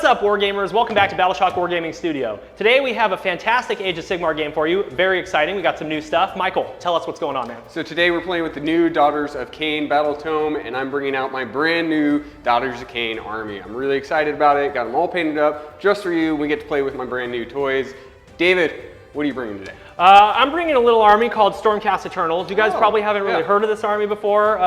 up, Wargamers? Welcome back to Battleshock Wargaming Studio. Today we have a fantastic Age of Sigmar game for you. Very exciting. We got some new stuff. Michael, tell us what's going on, man. So today we're playing with the new Daughters of Khaine Battle Tome, and I'm bringing out my brand new Daughters of Khaine army. I'm really excited about it. Got them all painted up just for you. We get to play with my brand new toys. David, what are you bringing today? I'm bringing a little army called Stormcast Eternals. You guys probably haven't really heard of this army before.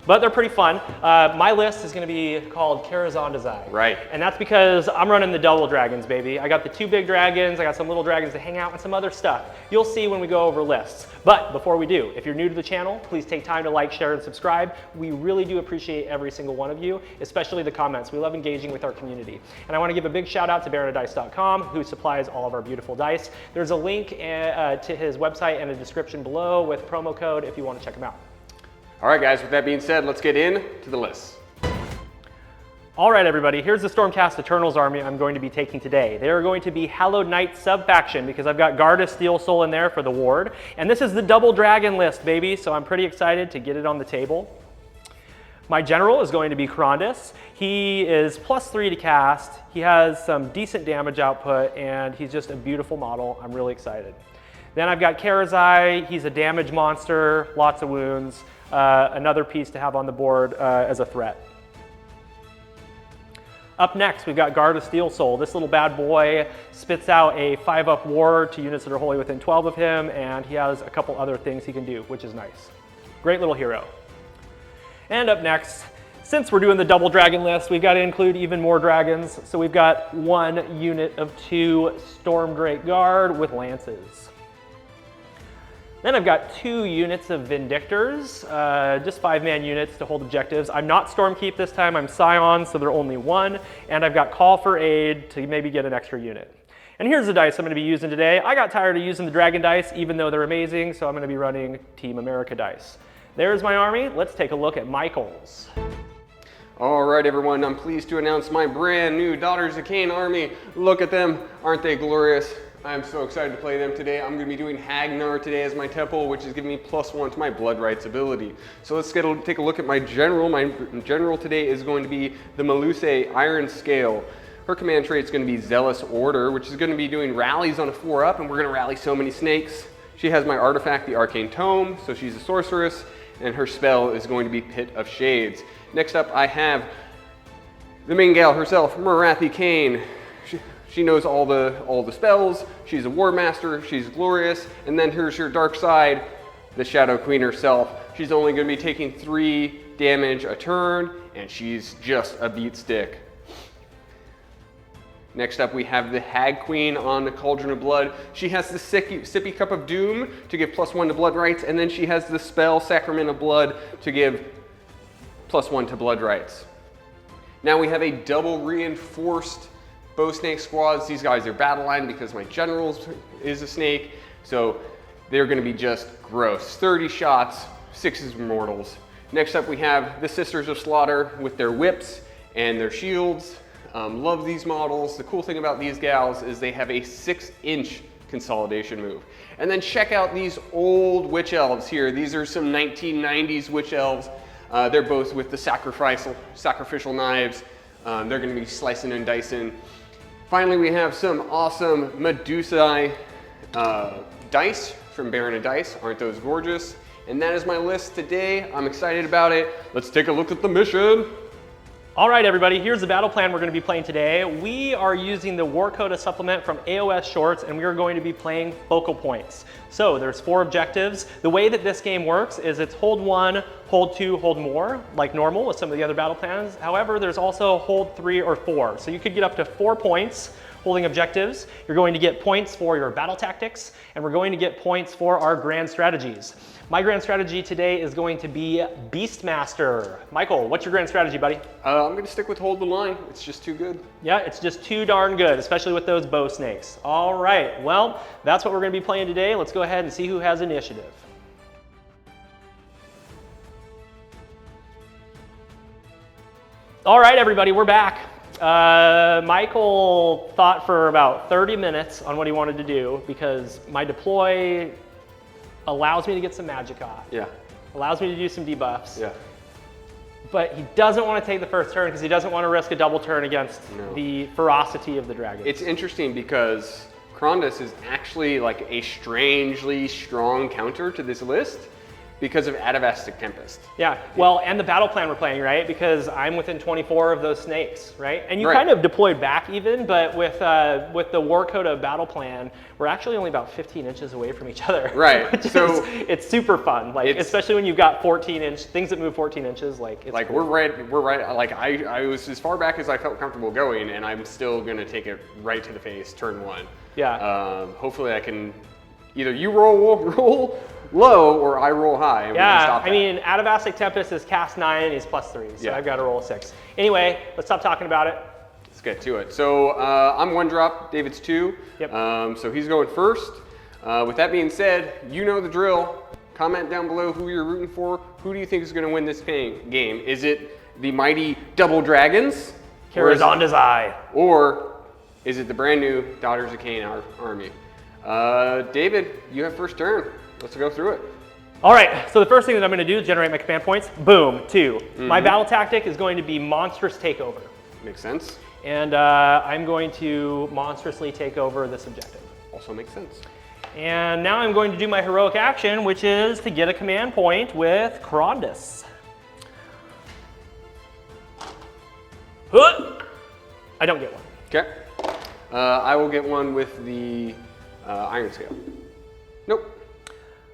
But they're pretty fun. My list is going to be called Karazai and Krondys. Right. And that's because I'm running the double dragons, baby. I got the 2 big dragons, I got some little dragons to hang out, and some other stuff. You'll see when we go over lists. But before we do, if you're new to the channel, please take time to like, share, and subscribe. We really do appreciate every single one of you, especially the comments. We love engaging with our community. And I want to give a big shout out to baronofdice.com, who supplies all of our beautiful dice. There's a link to his website in the description below with promo code if you want to check him out. All right, guys, with that being said, let's get into the list. All right, everybody, here's the Stormcast Eternals army I'm going to be taking today. They are going to be Hallowed Knight sub-faction because I've got Garda Steel Soul in there for the ward. And this is the double dragon list, baby, so I'm pretty excited to get it on the table. My general is going to be Krondys. He is +3 to cast. He has some decent damage output, and he's just a beautiful model. I'm really excited. Then I've got Karazai. He's a damage monster, lots of wounds. Another piece to have on the board as a threat. Up next, we've got Garda Steel Soul. This little bad boy spits out a 5-up ward to units that are wholly within 12 of him, and he has a couple other things he can do, which is nice. Great little hero. And up next, since we're doing the double dragon list, we've got to include even more dragons. So we've got 1 unit of 2 Storm Great Guard with lances. Then I've got 2 units of Vindictors, just 5-man units to hold objectives. I'm not Stormkeep this time, I'm Scion, so they're only 1. And I've got Call for Aid to maybe get an extra unit. And here's the dice I'm going to be using today. I got tired of using the Dragon dice, even though they're amazing, so I'm going to be running Team America dice. There's my army. Let's take a look at Michael's. All right, everyone, I'm pleased to announce my brand new Daughters of Khaine army. Look at them. Aren't they glorious? I'm so excited to play them today. I'm going to be doing Hagnar today as my temple, which is giving me +1 to my Blood Rights ability. So let's take a look at my general. My general today is going to be the Melusai Iron Scale. Her command trait is going to be Zealous Order, which is going to be doing rallies on a 4-up, and we're going to rally so many snakes. She has my artifact, the Arcane Tome, so she's a sorceress, and her spell is going to be Pit of Shades. Next up, I have the main gal herself, Morathi Khaine. She knows all the spells. She's a war master. She's glorious. And then here's her dark side, the Shadow Queen herself. She's only going to be taking 3 damage a turn, and she's just a beat stick. Next up, we have the Hag Queen on the Cauldron of Blood. She has the Sippy Cup of Doom to give +1 to Blood Rights, and then she has the spell Sacrament of Blood to give +1 to Blood Rights. Now we have a double reinforced Bow Snake squads. These guys are battle line because my general is a snake, so they're going to be just gross. 30 shots, 6 mortals. Next up, we have the Sisters of Slaughter with their whips and their shields. Love these models. The cool thing about these gals is they have a 6-inch consolidation move. And then check out these old witch elves here. These are some 1990s witch elves. They're both with the sacrificial knives. They're going to be slicing and dicing. Finally, we have some awesome Medusae dice from Baron of Dice. Aren't those gorgeous? And that is my list today. I'm excited about it. Let's take a look at the mission. All right, everybody, here's the battle plan we're going to be playing today. We are using the War Coda supplement from AOS Shorts, and we are going to be playing focal points. So there's 4 objectives. The way that this game works is it's hold 1, hold 2, hold more, like normal with some of the other battle plans. However, there's also hold 3 or 4. So you could get up to 4 points holding objectives. You're going to get points for your battle tactics, and we're going to get points for our grand strategies. My grand strategy today is going to be Beastmaster. Michael, what's your grand strategy, buddy? I'm going to stick with hold the line. It's just too good. Yeah, it's just too darn good, especially with those bow snakes. All right, well, that's what we're going to be playing today. Let's go ahead and see who has initiative. All right, everybody, we're back. Michael thought for about 30 minutes on what he wanted to do because my deploy allows me to get some magic off. Yeah. Allows me to do some debuffs. Yeah. but he doesn't want to take the first turn because he doesn't want to risk a double turn against the ferocity of the dragon. It's interesting because Krondys is actually like a strangely strong counter to this list because of Atavastic Tempest. Yeah, well, and the battle plan we're playing, right? Because I'm within 24 of those snakes, right? And you kind of deployed back even, but with the War Coda battle plan, we're actually only about 15 inches away from each other. Right. So it's super fun, like especially when you've got 14-inch things that move 14 inches. Like it's cool. we're right. Like I was as far back as I felt comfortable going, and I'm still gonna take it right to the face, turn 1. Yeah. Hopefully I can either you roll low or I roll high. And yeah, we can stop I mean, Atavastic Tempest is cast 9 and he's +3, so yeah. I've got to roll a 6. Anyway, let's stop talking about it. Let's get to it. So I'm 1 drop, David's 2. Yep. So he's going first. With that being said, you know the drill. Comment down below who you're rooting for. Who do you think is going to win this game? Is it the mighty Double Dragons? Karazai. Or is it the brand new Daughters of Khaine army? David, you have first turn. Let's go through it. All right, so the first thing that I'm going to do is generate my command points. Boom, 2. My battle tactic is going to be monstrous takeover. Makes sense. And I'm going to monstrously take over this objective. Also makes sense. And now I'm going to do my heroic action, which is to get a command point with Krondys. I don't get one. Okay. I will get one with the Iron Scale. Nope.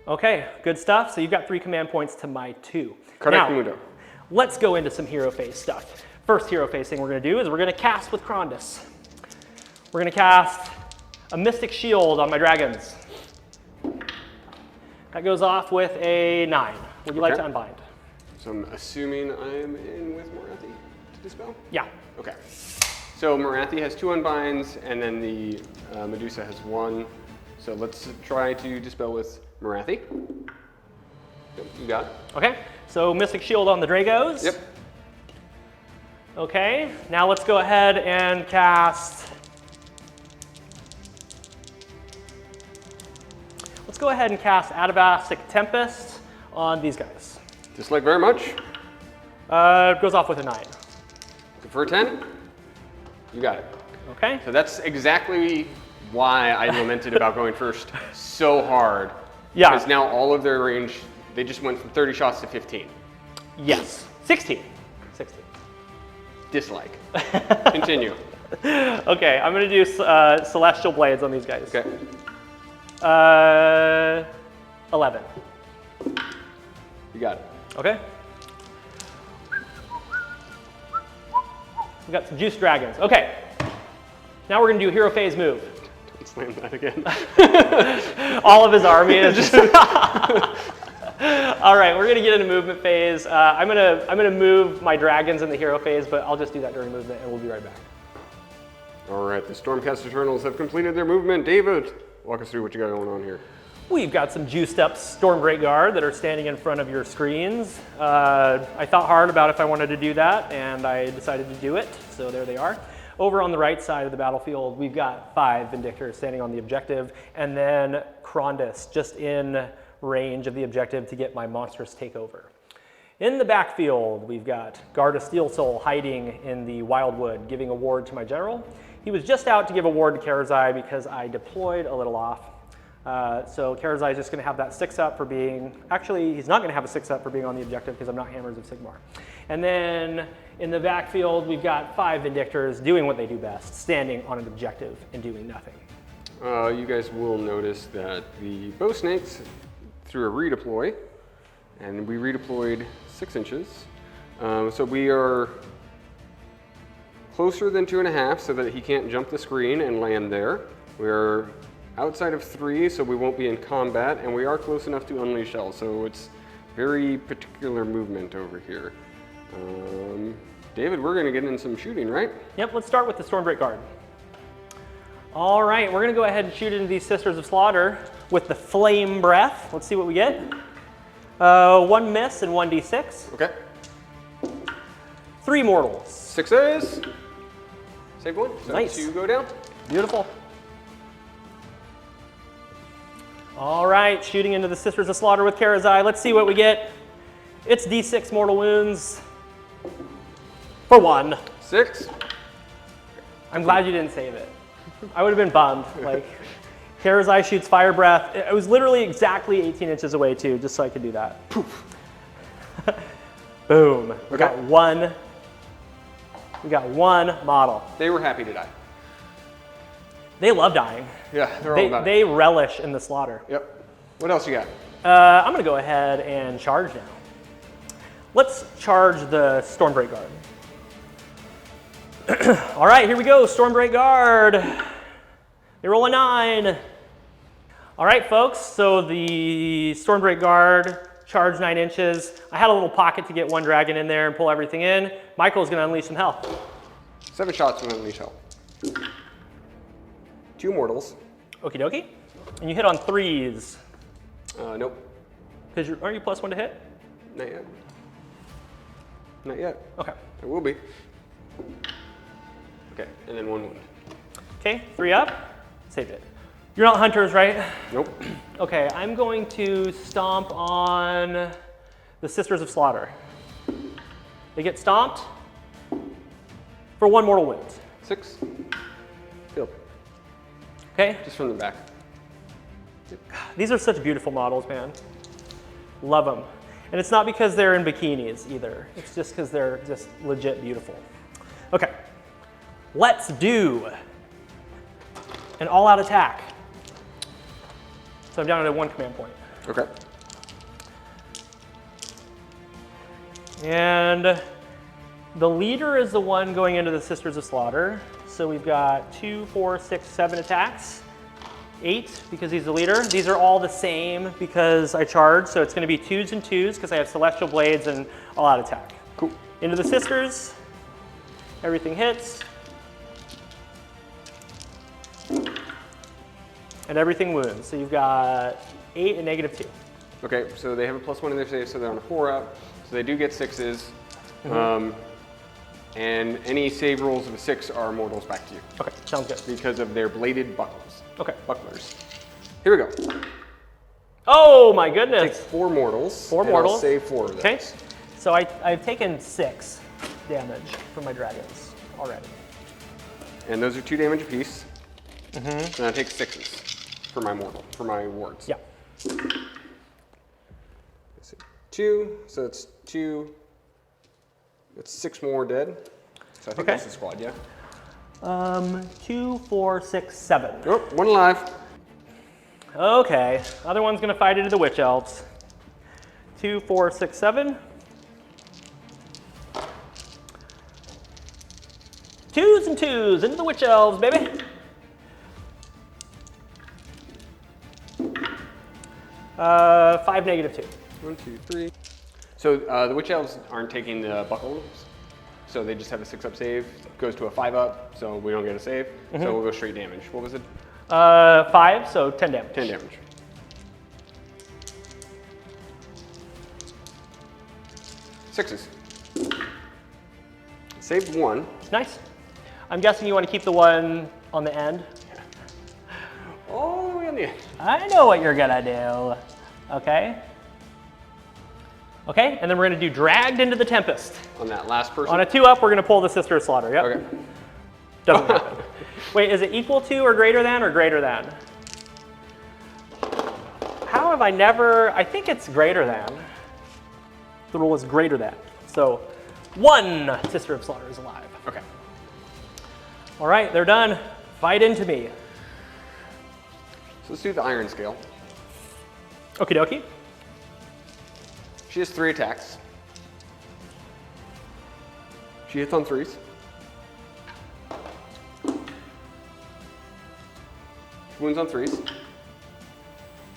Okay, good stuff. So you've got 3 command points to my 2. Correct, now, Mundo. let's go into some hero phase stuff. First hero phase thing we're going to do is we're going to cast with Krondys. We're going to cast a Mystic Shield on my dragons. That goes off with a 9. Would you like to unbind? So I'm assuming I'm in with Morathi to dispel? Yeah. Okay. So Morathi has 2 unbinds, and then the Medusa has 1. So let's try to dispel with Morathi. Yep, you got it. Okay, so Mystic Shield on the Dragos. Yep. Okay, now let's go ahead and cast... Let's go ahead and cast Atavastic Tempest on these guys. Dislike very much. It goes off with a 9. For a 10. You got it. Okay. So that's exactly why I lamented about going first so hard. Yeah. Because now all of their range, they just went from 30 shots to 15. Yes. 16. 16. Dislike. Continue. Okay, I'm going to do Celestial Blades on these guys. Okay. 11. You got it. Okay. We got some Juice Dragons. Okay. Now we're going to do Hero Phase move. Don't slam that again. All of his army is just... All right, we're going to get into movement phase. I'm gonna move my dragons in the hero phase, but I'll just do that during movement, and we'll be right back. All right, the Stormcast Eternals have completed their movement. David, walk us through what you got going on here. We've got some juiced up Storm Great Guard that are standing in front of your screens. I thought hard about if I wanted to do that, and I decided to do it, so there they are. Over on the right side of the battlefield, we've got 5 Vindictors standing on the objective, and then Krondys just in range of the objective to get my monstrous takeover. In the backfield, we've got Guard of Steel Soul hiding in the Wildwood, giving a ward to my general. He was just out to give a ward to Karazai because I deployed a little off. So Karazai is just going to have that 6-up for being, actually he's not going to have a 6-up for being on the objective because I'm not Hammers of Sigmar. And then in the backfield, we've got 5 Vindictors doing what they do best, standing on an objective and doing nothing. You guys will notice that the bow snakes threw a redeploy, and we redeployed 6 inches. So we are closer than 2.5 so that he can't jump the screen and land there. We're outside of 3 so we won't be in combat, and we are close enough to unleash hell, so it's very particular movement over here. David, we're gonna get in some shooting, right? Yep, let's start with the Storm Great Guard. All right, we're gonna go ahead and shoot into these Sisters of Slaughter with the Flame Breath. Let's see what we get. 1 miss and 1d6. Okay. 3 mortals. 6s. Save 1. So Nice. 2 go down. Beautiful. All right, shooting into the Sisters of Slaughter with Karazai. Let's see what we get. It's d6 mortal wounds. For 1. 6. I'm glad you didn't save it. I would have been bummed. Like, Karazai shoots fire breath. It was literally exactly 18 inches away too, just so I could do that. Poof. Boom. We got one. We got one model. They were happy to die. They love dying. Yeah, they're all about it. They relish in the slaughter. Yep. What else you got? I'm gonna go ahead and charge now. Let's charge the Stormbreak Guard. All right, here we go, Stormbreak Guard. They roll a 9. All right, folks, so the Stormbreak Guard charged 9 inches. I had a little pocket to get one dragon in there and pull everything in. Michael's gonna unleash some hell. 7 shots from unleash hell. 2 mortals. Okie dokie. And you hit on 3s. Nope. Because aren't you +1 to hit? Not yet. Not yet. Okay. It will be. Okay, and then 1 wound. Okay, 3 up. Saved it. You're not hunters, right? Nope. Okay, I'm going to stomp on the Sisters of Slaughter. They get stomped for 1 mortal wound. 6. Field. Okay? Just from the back. These are such beautiful models, man. Love them. And it's not because they're in bikinis either. It's just because they're just legit beautiful. Okay. Let's do an all-out attack. So I'm down to 1 command point. Okay. And the leader is the one going into the Sisters of Slaughter. So we've got 2, 4, 6, 7 attacks. 8 because he's the leader. These are all the same because I charged. So it's going to be 2s and 2s because I have Celestial Blades and all-out attack. Cool. Into the Sisters. Everything hits. And everything wounds. So you've got 8 and -2. Okay, so they have a +1 in their save, so they're on a 4 up. So they do get 6s. And any save rolls of a 6 are mortals back to you. Okay, sounds good. Because of their bladed buckles. Okay. Bucklers. Here we go. Oh my goodness. Take 4 mortals. 4 and mortals. I'll save 4 of those. Okay. So I've taken 6 damage from my dragons already. And those are 2 damage apiece. And I take 6s for my wards. Yeah. Let's see. 2, so it's 2. It's 6 more dead. So I think that's the squad, yeah? 2, 4, 6, 7. Oh, 1 alive. Okay. Other one's gonna fight into the Witch Elves. 2, 4, 6, 7. 2s and 2s into the Witch Elves, baby. Five -2. 1, 2, 3. So the Witch Elves aren't taking the buckles, so they just have a 6-up save. Goes to a 5-up, so we don't get a save. So we'll go straight damage. What was it? 5, so 10 damage. 10 damage. Sixes. Saved 1. Nice. I'm guessing you want to keep the one on the end. All the way on the end. I know what you're gonna do. Okay. Okay, and then we're gonna do Dragged into the Tempest. On that last person? On a 2-up, we're gonna pull the Sister of Slaughter. Yep. Okay. Doesn't happen. Wait, is it equal to or greater than or greater than? How have I never, I think it's greater than. The rule is greater than. So 1 Sister of Slaughter is alive. Okay. All right, they're done. Fight into me. So let's do the Iron Scale. Okie dokie. She has 3 attacks. She hits on 3s. Wounds on 3s.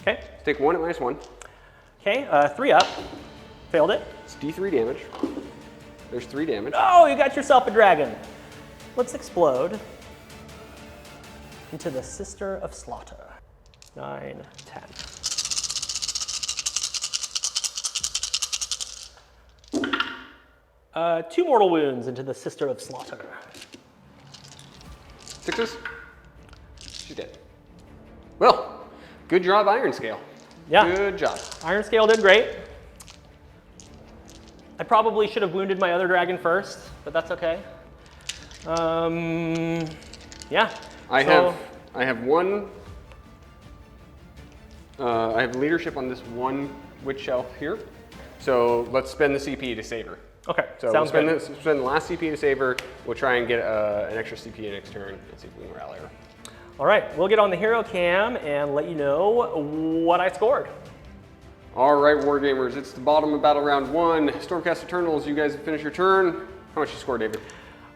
Okay. Take 1 at -1. Okay, 3 up. Failed it. It's D3 damage. There's 3 damage. Oh, you got yourself a dragon. Let's explode into the Sister of Slaughter. 9, 10. Two mortal wounds into the Sister of Slaughter. 6s. She's dead. Well, good job, Iron Scale. Yeah. Good job. Iron Scale did great. I probably should have wounded my other dragon first. but that's okay. Yeah. I have one. I have leadership on this one witch elf here. So let's spend the CP to save her. Okay, So sounds we'll good. spend the last CP to save her. We'll try and get an extra CP next turn and see if we can rally her. All right, we'll get on the hero cam and let you know what I scored. All right, Wargamers, it's the bottom of battle round 1. Stormcast Eternals, you guys have finished your turn. How much you score, David?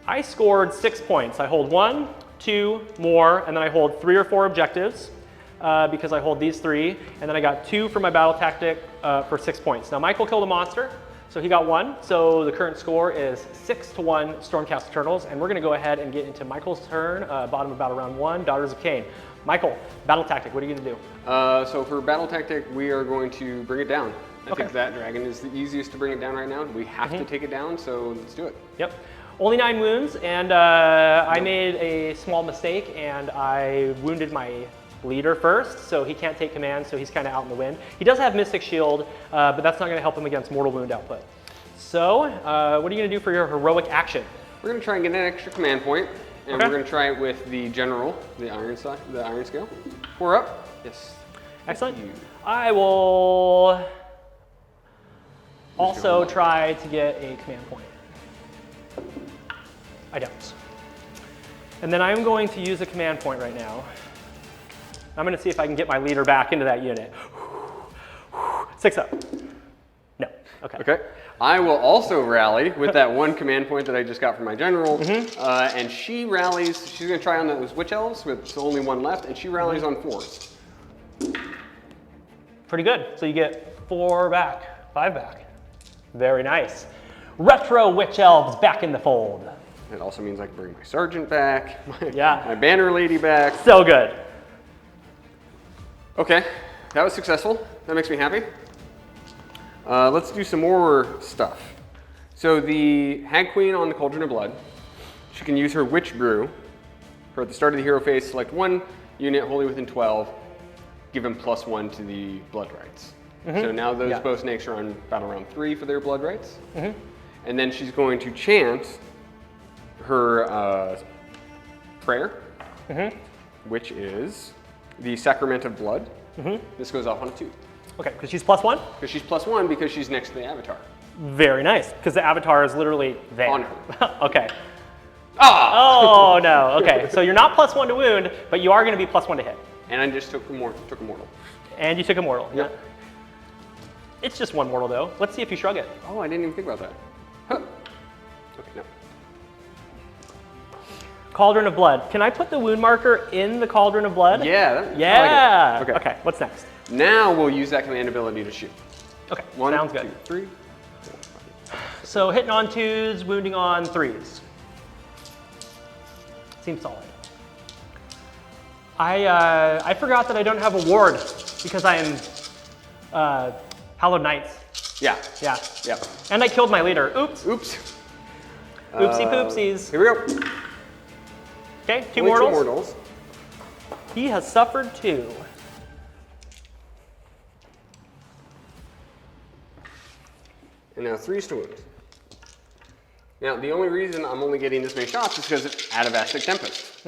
I scored 6 points. I hold 1, 2 more, and then I hold 3 or 4 objectives because I hold these 3, and then I got 2 for my battle tactic for 6 points. Now Michael killed a monster, so he got 1. So the current score is 6-1 Stormcast Eternals, and we're gonna go ahead and get into Michael's turn, bottom of battle round 1, Daughters of Khaine. Michael, battle tactic, what are you gonna do? So for battle tactic, we are going to bring it down. I Okay. think that dragon is the easiest to bring it down right now. We have to take it down, so let's do it. Yep. Only 9 wounds, and I made a small mistake, and I wounded my leader first, so he can't take command, so he's kind of out in the wind. He does have Mystic Shield, but that's not going to help him against mortal wound output. So, what are you going to do for your heroic action? We're going to try and get an extra command point, and Okay. we're going to try it with the general, the iron scale. 4 up. Yes. Excellent. Thank you. I will also try to get a command point. I don't. And then I'm going to use a command point right now. I'm going to see if I can get my leader back into that unit. 6 up. No. Okay. Okay. I will also rally with that one command point that I just got from my general, and she rallies. She's going to try on those witch elves with only 1 left, and she rallies on 4s. Pretty good. So you get 4 back, 5 back. Very nice. Retro witch elves back in the fold. It also means I can bring my sergeant back, Yeah. my banner lady back. So good. Okay, that was successful. That makes me happy. Let's do some more stuff. So the Hag Queen on the Cauldron of Blood, she can use her Witch Brew. For at the start of the hero phase, select 1 unit wholly within 12, give them +1 to the blood rights. So now those bow snakes are on battle round 3 for their blood rights. And then she's going to chant her prayer, which is the Sacrament of Blood. This goes off on a 2. Okay, because she's +1? Because she's +1 because she's next to the avatar. Very nice, because the avatar is literally there. On her. Okay. Ah! Oh, no. Okay, so you're not +1 to wound, but you are going to be +1 to hit. And I just took a mortal. And you took a mortal. Yep. Yeah. It's just 1 mortal, though. Let's see if you shrug it. Oh, I didn't even think about that. Huh. Okay, no. Cauldron of Blood. Can I put the wound marker in the Cauldron of Blood? Yeah. Yeah. I like it. Okay, what's next? Now we'll use that command ability to shoot. Okay, 1, sounds 2, good. 3. So hitting on 2s, wounding on 3s. Seems solid. I forgot that I don't have a ward because I am Hallowed Knights. Yeah. Yeah. Yeah. And I killed my leader. Oops. Oops. Oopsie poopsies. Here we go. Okay, 2 Only mortals. 2 mortals. He has suffered 2. And now 3 to wound. Now, the only reason I'm only getting this many shots is because it's Atavastic Tempest.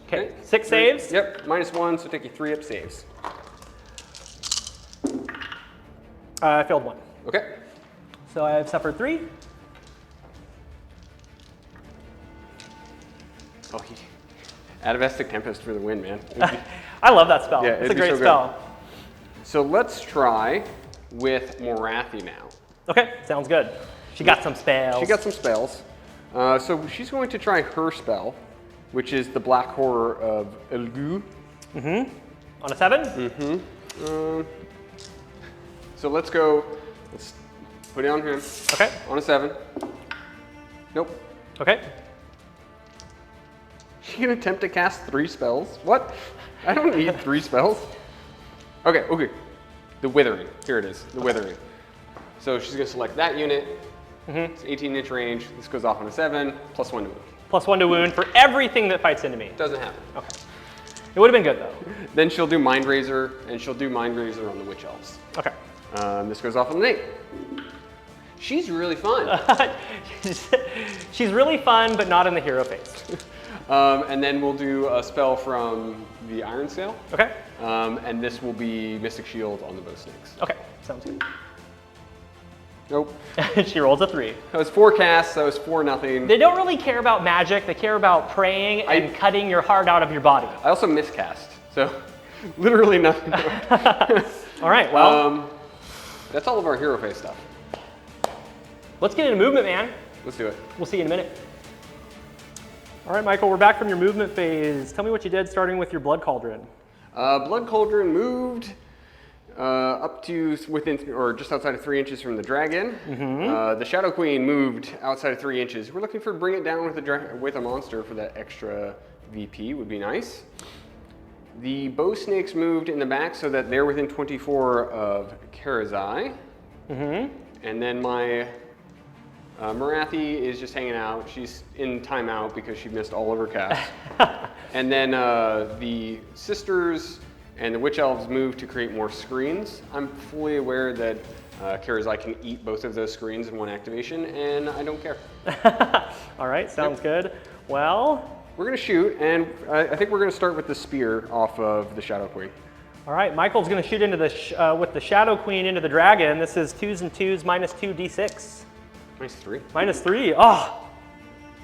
Okay, 6 saves. Yep, -1, so take you 3 up saves. I failed 1. Okay. So I've suffered 3. Oh, Atavastic Tempest for the win, man. I love that spell. Yeah, it's it'd a be great so good. spell. So let's try with Morathi now. Okay, sounds good. She got some spells. She got some spells. So she's going to try her spell, which is the Black Horror of Elgu. On a 7? So let's go. Let's put it on him. Okay. On a 7. Nope. Okay. She can attempt to cast 3 spells. What? I don't need 3 spells. Okay, okay. The Withering. Here it is. The Withering. So she's going to select that unit. It's 18-inch range. This goes off on a 7, +1 to wound. +1 to wound for everything that fights into me. Doesn't happen. Okay. It would have been good, though. Then she'll do Mind Razor, and she'll do Mind Razor on the Witch Elves. Okay. This goes off on the 8. She's really fun. She's really fun, but not in the hero phase. And then we'll do a spell from the Iron Sail. Okay. And this will be Mystic Shield on the bow snakes. Okay, sounds good. Nope. She rolls a 3. That was 4 casts, that was 4 nothing. They don't really care about magic, they care about praying and cutting your heart out of your body. I also miscast, so literally nothing. All right, well. That's all of our hero phase stuff. Let's get into movement, man. Let's do it. We'll see you in a minute. All right, Michael, we're back from your movement phase. Tell me what you did starting with your Blood Cauldron. Blood Cauldron moved up to within, or just outside of 3 inches from the dragon. The Shadow Queen moved outside of 3 inches. We're looking for bring it down with a monster for that extra VP would be nice. The bow snakes moved in the back so that they're within 24 of Karazai. And then my Morathi is just hanging out. She's in timeout because she missed all of her casts. And then the sisters and the witch elves move to create more screens. I'm fully aware that Karazai can eat both of those screens in one activation, and I don't care. All right, sounds good. Well, we're gonna shoot, and I think we're gonna start with the spear off of the Shadow Queen. All right, Michael's gonna shoot into the with the Shadow Queen into the dragon. This is 2s and 2s, -2 d6. -3. -3. Oh,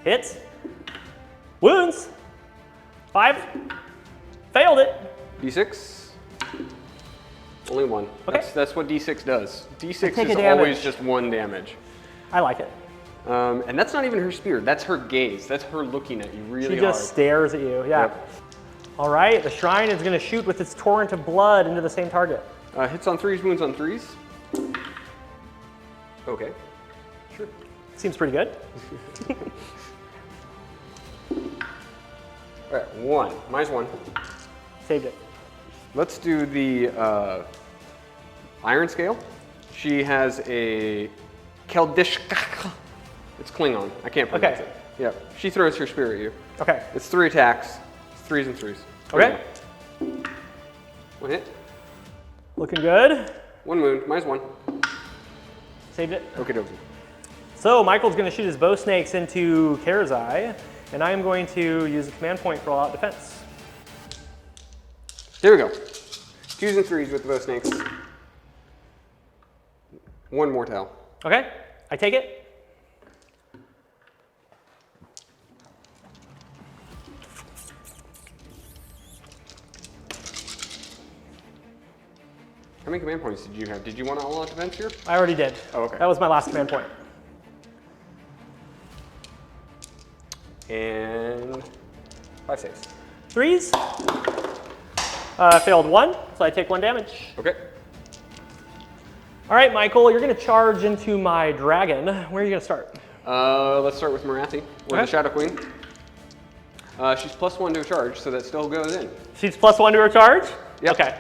hits. Wounds. 5. Failed it. D6. Only 1. Okay. That's what D6 does. D6 take is a damage. always just 1 damage. I like it. And that's not even her spear. That's her gaze. That's her looking at you really hard. She just stares at you. Yeah. Yep. All right, the shrine is going to shoot with its torrent of blood into the same target. Hits on 3s, wounds on 3s. Okay. Sure. Seems pretty good. All right, 1. -1. Saved it. Let's do the Iron Scale. She has a Keldishka. It's Klingon. I can't pronounce it. Yeah. She throws her spear at you. Okay. It's 3 attacks. It's 3s and 3s. Okay. 1 hit. Looking good. 1 wound. -1. Saved it. Okie dokie. So Michael's going to shoot his bow snakes into Karazai, and I am going to use a command point for all-out defense. There we go. 2s and 3s with the bow snakes. 1 mortal. Okay, I take it. How many command points did you have? Did you want all-out defense here? I already did. Oh, okay. That was my last command point. And 5 saves. 3s. Failed 1, so I take 1 damage. Okay. All right, Michael, you're going to charge into my dragon. Where are you going to start? Let's start with Morathi, or the Okay. Shadow Queen. She's +1 to a charge, so that still goes in. She's +1 to her charge? Yep. Okay.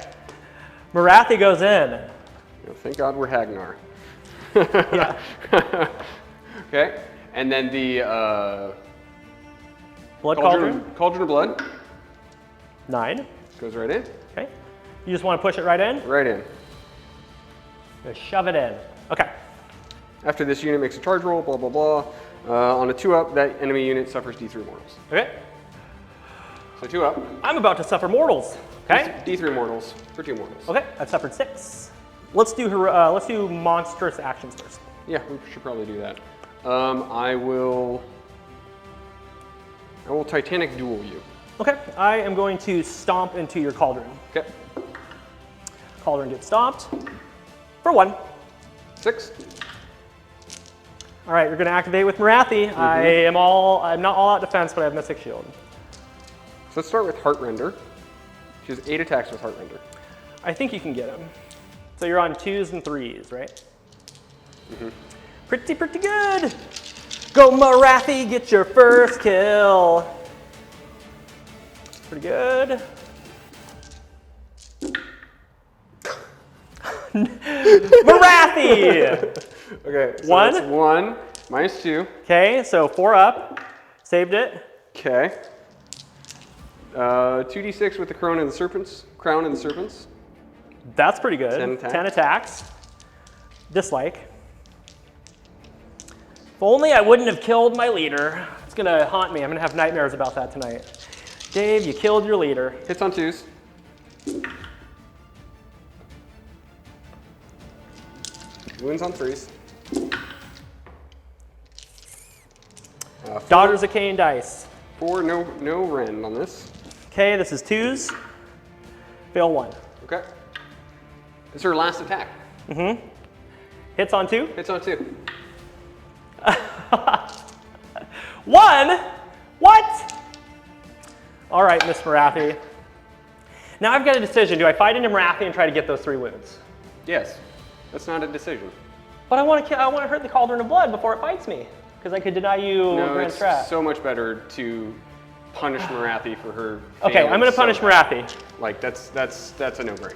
Morathi goes in. Thank God we're Hagnar. Yeah. Okay, and then the Blood Cauldron. Cauldron of Blood 9. goes right in. Okay. You just want to push it right in? Right in. Just shove it in. Okay. After this unit makes a charge roll, blah, blah, blah. On a 2-up, that enemy unit suffers D3 mortals. Okay. So 2-up. I'm about to suffer mortals. Okay. D3 mortals for 2 mortals. Okay. I've suffered 6. Let's do monstrous actions first. Yeah, we should probably do that. I will Titanic duel you. Okay. I am going to stomp into your cauldron. Okay. Cauldron gets stomped for 1. 6. All right, you're going to activate with Morathi. I'm not all out defense, but I have Mystic Shield. So let's start with Heartrender. She has 8 attacks with Heartrender. I think you can get him. So you're on 2s and 3s, right? Pretty good. Go Morathi, get your first kill. Pretty good. Morathi! Okay, so 1. that's 1, -2. Okay, so 4 up. Saved it. Okay. 2d6 with the crown and the serpents. That's pretty good. 10 attacks. 10 attacks. dislike. If only I wouldn't have killed my leader. It's gonna haunt me. I'm gonna have nightmares about that tonight. Dave, you killed your leader. Hits on 2s. Wounds on 3s. Daughters of Khaine dice. 4, no rend on this. Okay, this is 2s. Fail 1. Okay. This is her last attack. Mm-hmm. Hits on 2. Hits on 2. 1? What? All right, Miss Morathi. Now I've got a decision. Do I fight into Morathi and try to get those 3 wounds? Yes. That's not a decision. But I want to hurt the Cauldron of Blood before it fites me, because I could deny you Grand Strat. It's so much better to punish Morathi for her. Okay, I'm going to punish Morathi. Like that's a no-brainer.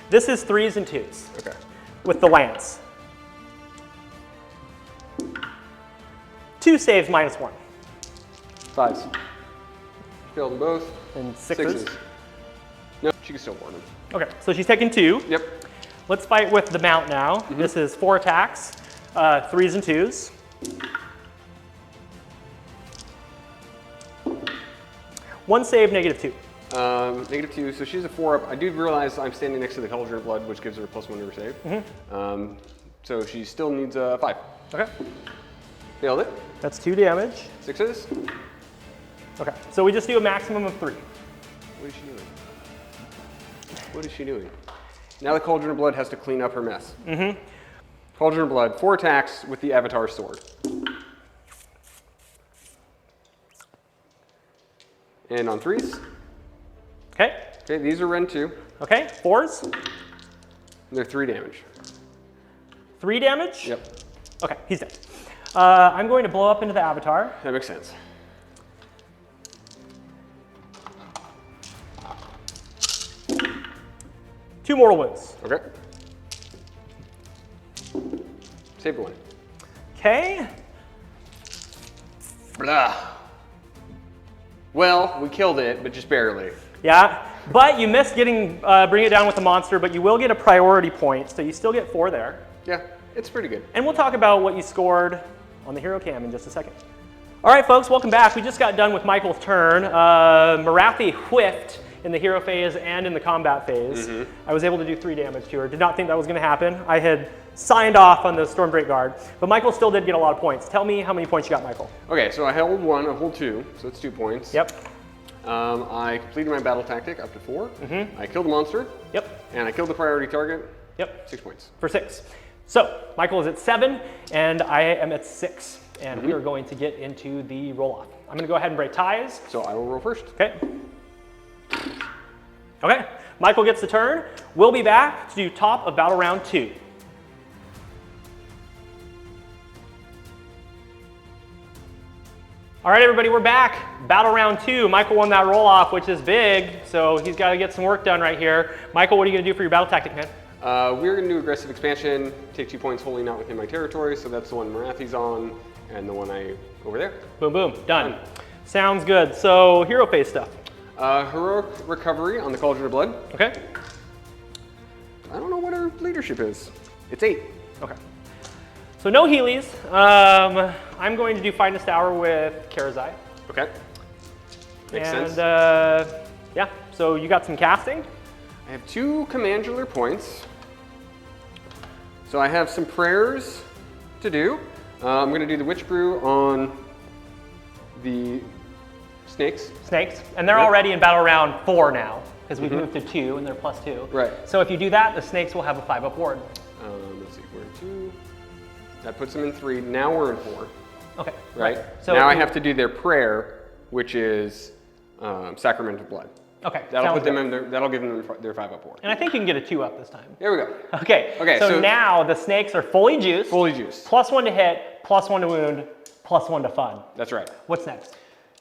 This is 3s and 2s. Okay. With the lance. 2 saves -1. 5s. Failed them both. And 6s. No, she can still board them. Okay, so she's taking 2. Yep. Let's fight with the mount now. This is 4 attacks, 3s and 2s. One save, -2. -2, so she's a 4-up. I do realize I'm standing next to the Cauldron of Blood, which gives her a +1 to her save. So she still needs a 5. Okay. Nailed it. That's 2 damage. 6s. Okay, so we just do a maximum of 3. What is she doing? What is she doing? Now the Cauldron of Blood has to clean up her mess. Cauldron of Blood, 4 attacks with the Avatar Sword. And on 3s. Okay. Okay, these are Rend 2. Okay, 4s. And they're 3 damage. 3 damage? Yep. Okay, he's dead. I'm going to blow up into the Avatar. That makes sense. Two mortal wounds. Okay. Save 1. Okay. Blah. Well, we killed it, but just barely. Yeah, but you missed getting bring it down with the monster, but you will get a priority point, so you still get 4 there. Yeah, it's pretty good. And we'll talk about what you scored on the hero cam in just a second. All right, folks, welcome back. We just got done with Michael's turn. Morathi whiffed in the hero phase and in the combat phase. I was able to do 3 damage to her. Did not think that was going to happen. I had signed off on the Stormbreak Guard, but Michael still did get a lot of points. Tell me how many points you got, Michael. Okay, so I held 1, I hold 2, so that's 2 points. Yep. I completed my battle tactic up to 4. I killed the monster. Yep. And I killed the priority target. Yep. 6 points. For 6. So Michael is at 7, and I am at 6. And we are going to get into the roll-off. I'm going to go ahead and break ties. So I will roll first. Okay. Okay, Michael gets the turn. We'll be back to do top of battle round 2. All right, everybody, we're back. Battle round 2. Michael won that roll-off, which is big, so he's got to get some work done right here. Michael, what are you going to do for your battle tactic, man? We're going to do aggressive expansion, take 2 points wholly not within my territory, so that's the one Morathi's on, and the one over there. Boom, boom, done. Sounds good. So hero phase stuff. Heroic recovery on the Cauldron of Blood. Okay. I don't know what her leadership is. It's 8. Okay. So no Heelys. I'm going to do Finest Hour with Karazai. Okay. Makes sense. Yeah, so you got some casting. I have 2 Commandular points. So I have some prayers to do. I'm going to do the Witch Brew on the snakes. Snakes. And they're already in battle round 4 now, because we've moved to 2 and they're +2. Right. So if you do that, the snakes will have a 5-up ward. Let's see, we're in 2. That puts them in 3. Now we're in 4. Okay. Right? So now I have to do their prayer, which is Sacrament of Blood. Okay. That'll put them in that'll give them their 5-up ward. And I think you can get a 2-up this time. There we go. Okay. Okay. So now the snakes are fully juiced. Fully juiced. +1 to hit, +1 to wound, +1 to fun. That's right. What's next?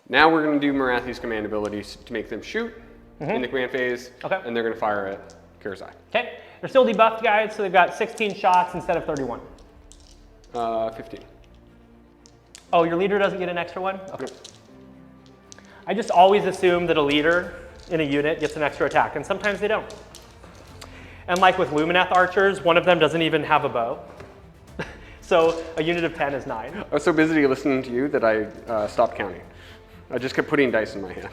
Now we're going to do Morathi's command abilities to make them shoot in the command phase. Okay. And they're going to fire at Karazai. Okay. They're still debuffed, guys, so they've got 16 shots instead of 31. 15. Oh, your leader doesn't get an extra one? Okay. Yep. I just always assume that a leader in a unit gets an extra attack, and sometimes they don't. And like with Lumineth archers, one of them doesn't even have a bow. So a unit of 10 is 9. I was so busy listening to you that I stopped counting. I just kept putting dice in my hand.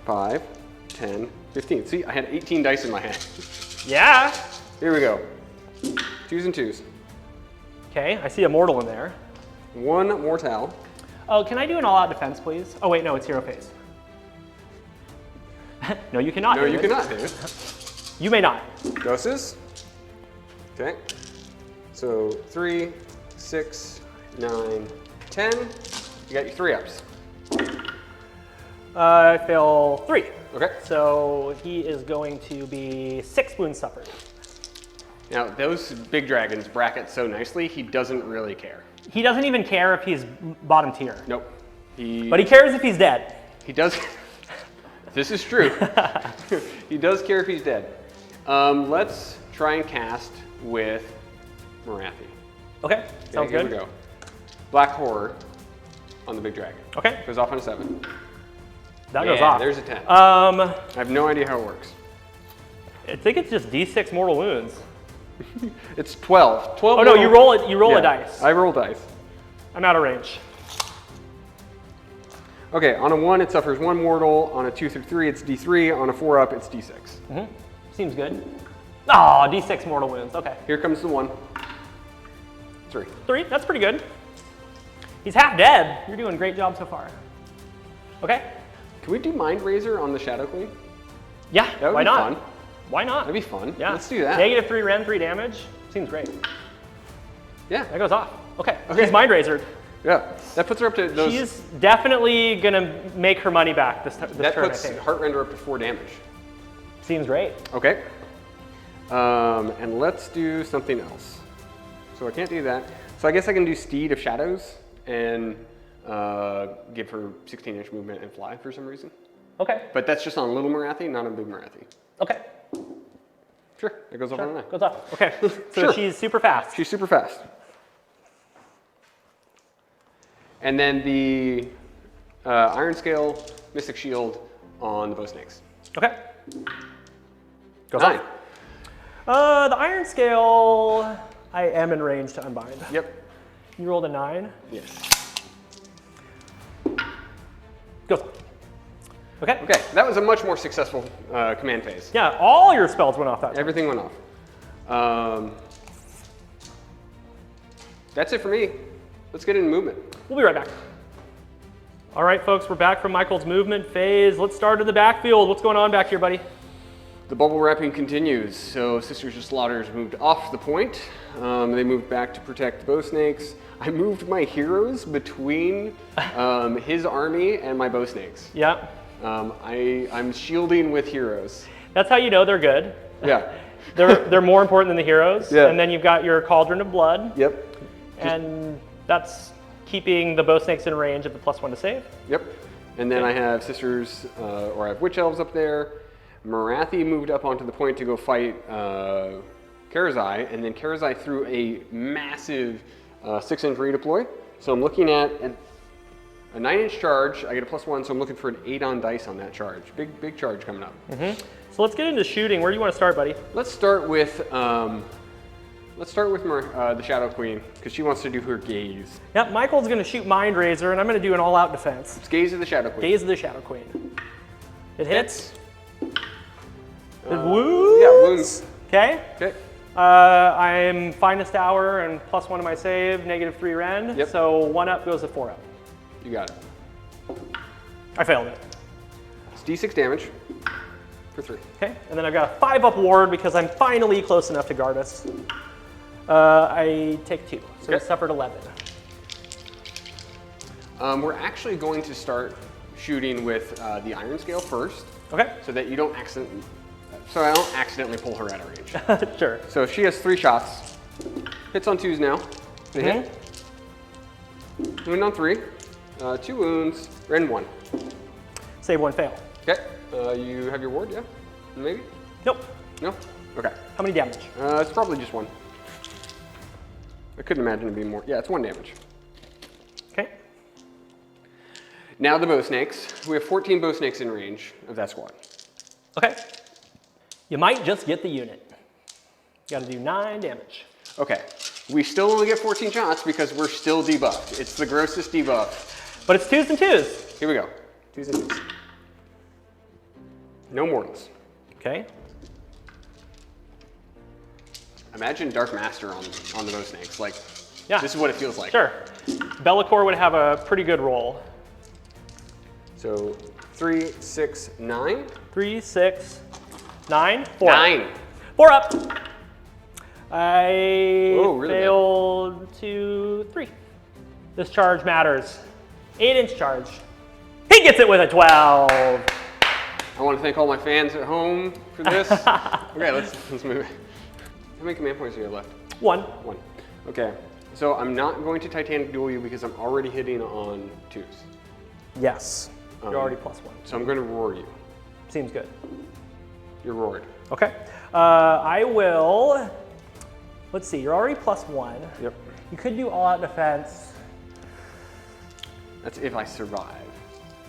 5, 10, 15. See, I had 18 dice in my hand. Yeah. Here we go. 2s and 2s. Okay, I see a mortal in there. 1 mortal. Oh, can I do an all-out defense, please? Oh wait, no, it's hero phase. No, you cannot. No, you David. cannot, David. You may not. Doses. Okay. So 3, 6, 9, 10. You got your 3-ups. I fail 3. Okay. So he is going to be 6 wounds suffered. Now, those big dragons bracket so nicely, he doesn't really care. He doesn't even care if he's bottom tier. Nope. But he cares if he's dead. He does. This is true. He does care if he's dead. Let's try and cast with Morathi. Okay, sounds here good. we go. Black Horror on the big dragon. Okay. Goes off on a 7. That goes off. There's a 10. I I have no idea how it works. think it's just D6 mortal wounds. It's 12. 12. Oh no, you roll it. You roll a dice. I roll dice. I'm out of range. Okay, on a 1 it suffers 1 mortal. On a 2 through 3 it's D3. On a 4-up it's D6. Seems good. Oh, D6 mortal wounds. Okay. Here comes the 1. 3. 3. That's pretty good. He's half dead. You're doing a great job so far. Okay. Can we do Mind Razor on the Shadow Queen? Yeah. That would why be not? fun. Why not? That'd be fun. Yeah. Let's do that. Negative 3 rend, 3 damage. Seems great. Yeah. That goes off. Okay. Okay. She's mind razored. Yeah. That puts her up to those. She's definitely gonna make her money back this that turn, puts I think. Heartrender up to 4 damage. Seems great. Okay. And let's do something else. So I can't do that. So I guess I can do Steed of Shadows and give her 16-inch movement and fly for some reason. Okay. But that's just on Little Morathi, not on Big Morathi. Okay. Sure, it goes off on a 9. Goes off. Okay. So Sure. she's super fast. She's super fast. And then the Iron Scale, Mystic Shield on the Bow Snakes. Okay. Goes 9. off. The Iron Scale, I am in range to unbind. Yep. You rolled a 9. Yes. Goes off. Okay. Okay, that was a much more successful command phase. Yeah, all your spells went off that time. Everything went off. That's it for me. Let's get into movement. We'll be right back. All right, folks, we're back from Michael's movement phase. Let's start in the backfield. What's going on back here, buddy? The bubble wrapping continues. So Sisters of Slaughters moved off the point. They moved back to protect the bow snakes. I moved my heroes between his army and my bow snakes. Yeah. I'm shielding with heroes. That's how you know they're good. Yeah. They're more important than the heroes. Yeah. And then you've got your Cauldron of Blood. Yep. And that's keeping the bow snakes in range of the +1 to save. Yep. And then I have Sisters, or I have Witch Elves up there. Morathi moved up onto the point to go fight Karazai, and then Karazai threw a massive 6-inch redeploy. So I'm looking at a 9-inch charge. I get a +1, so I'm looking for an 8 on dice on that charge. Big charge coming up. So let's get into shooting. Where do you want to start, buddy? Let's start with the Shadow Queen, because she wants to do her gaze. Yep, Michael's going to shoot Mind Razor, and I'm going to do an all-out defense. It's Gaze of the Shadow Queen. Gaze of the Shadow Queen. It hits. It Yeah, wounds. wounds. Okay. Okay. I'm Finest Hour and +1 to my save, -3 rend. Yep. So 1 up goes to 4 up. You got it. I failed it. It's D6 damage for 3. Okay, and then I've got a 5 up ward because I'm finally close enough to guard us. I take 2, so I Okay. suffered 11. We're actually going to start shooting with the Iron Scale first, Okay. so that I don't accidentally pull her out of range. Sure. So she has 3 shots. Hits on 2s now. They hit. Wound on 3. 2 wounds. Rend 1. Save 1 fail. Okay. You have your ward, yeah? Maybe? Nope. No? Okay. How many damage? It's probably just 1. I couldn't imagine it being more. Yeah, it's 1 damage. Okay. Now the bow snakes. We have 14 bow snakes in range of that squad. Okay. You might just get the unit. You got to do 9 damage. Okay. We still only get 14 shots because we're still debuffed. It's the grossest debuff. But it's 2s and 2s. Here we go. 2s and 2s. No mortals. Okay. Imagine Dark Master on the bow snakes. Like, yeah. This is what it feels like. Sure. Bellicor would have a pretty good roll. So 3, 6, 9. 3, 6, 9, 4. 9. 4 up. I really failed 2, 3. This charge matters. 8-inch charge. He gets it with a 12. I want to thank all my fans at home for this. Okay, let's move it. How many command points do you have left? 1. 1. Okay, so I'm not going to Titanic Duel you because I'm already hitting on 2s. Yes. You're already +1. So I'm going to roar you. Seems good. You're roared. Okay. I will. Let's see. You're already +1. Yep. You could do all-out defense. That's if I survive,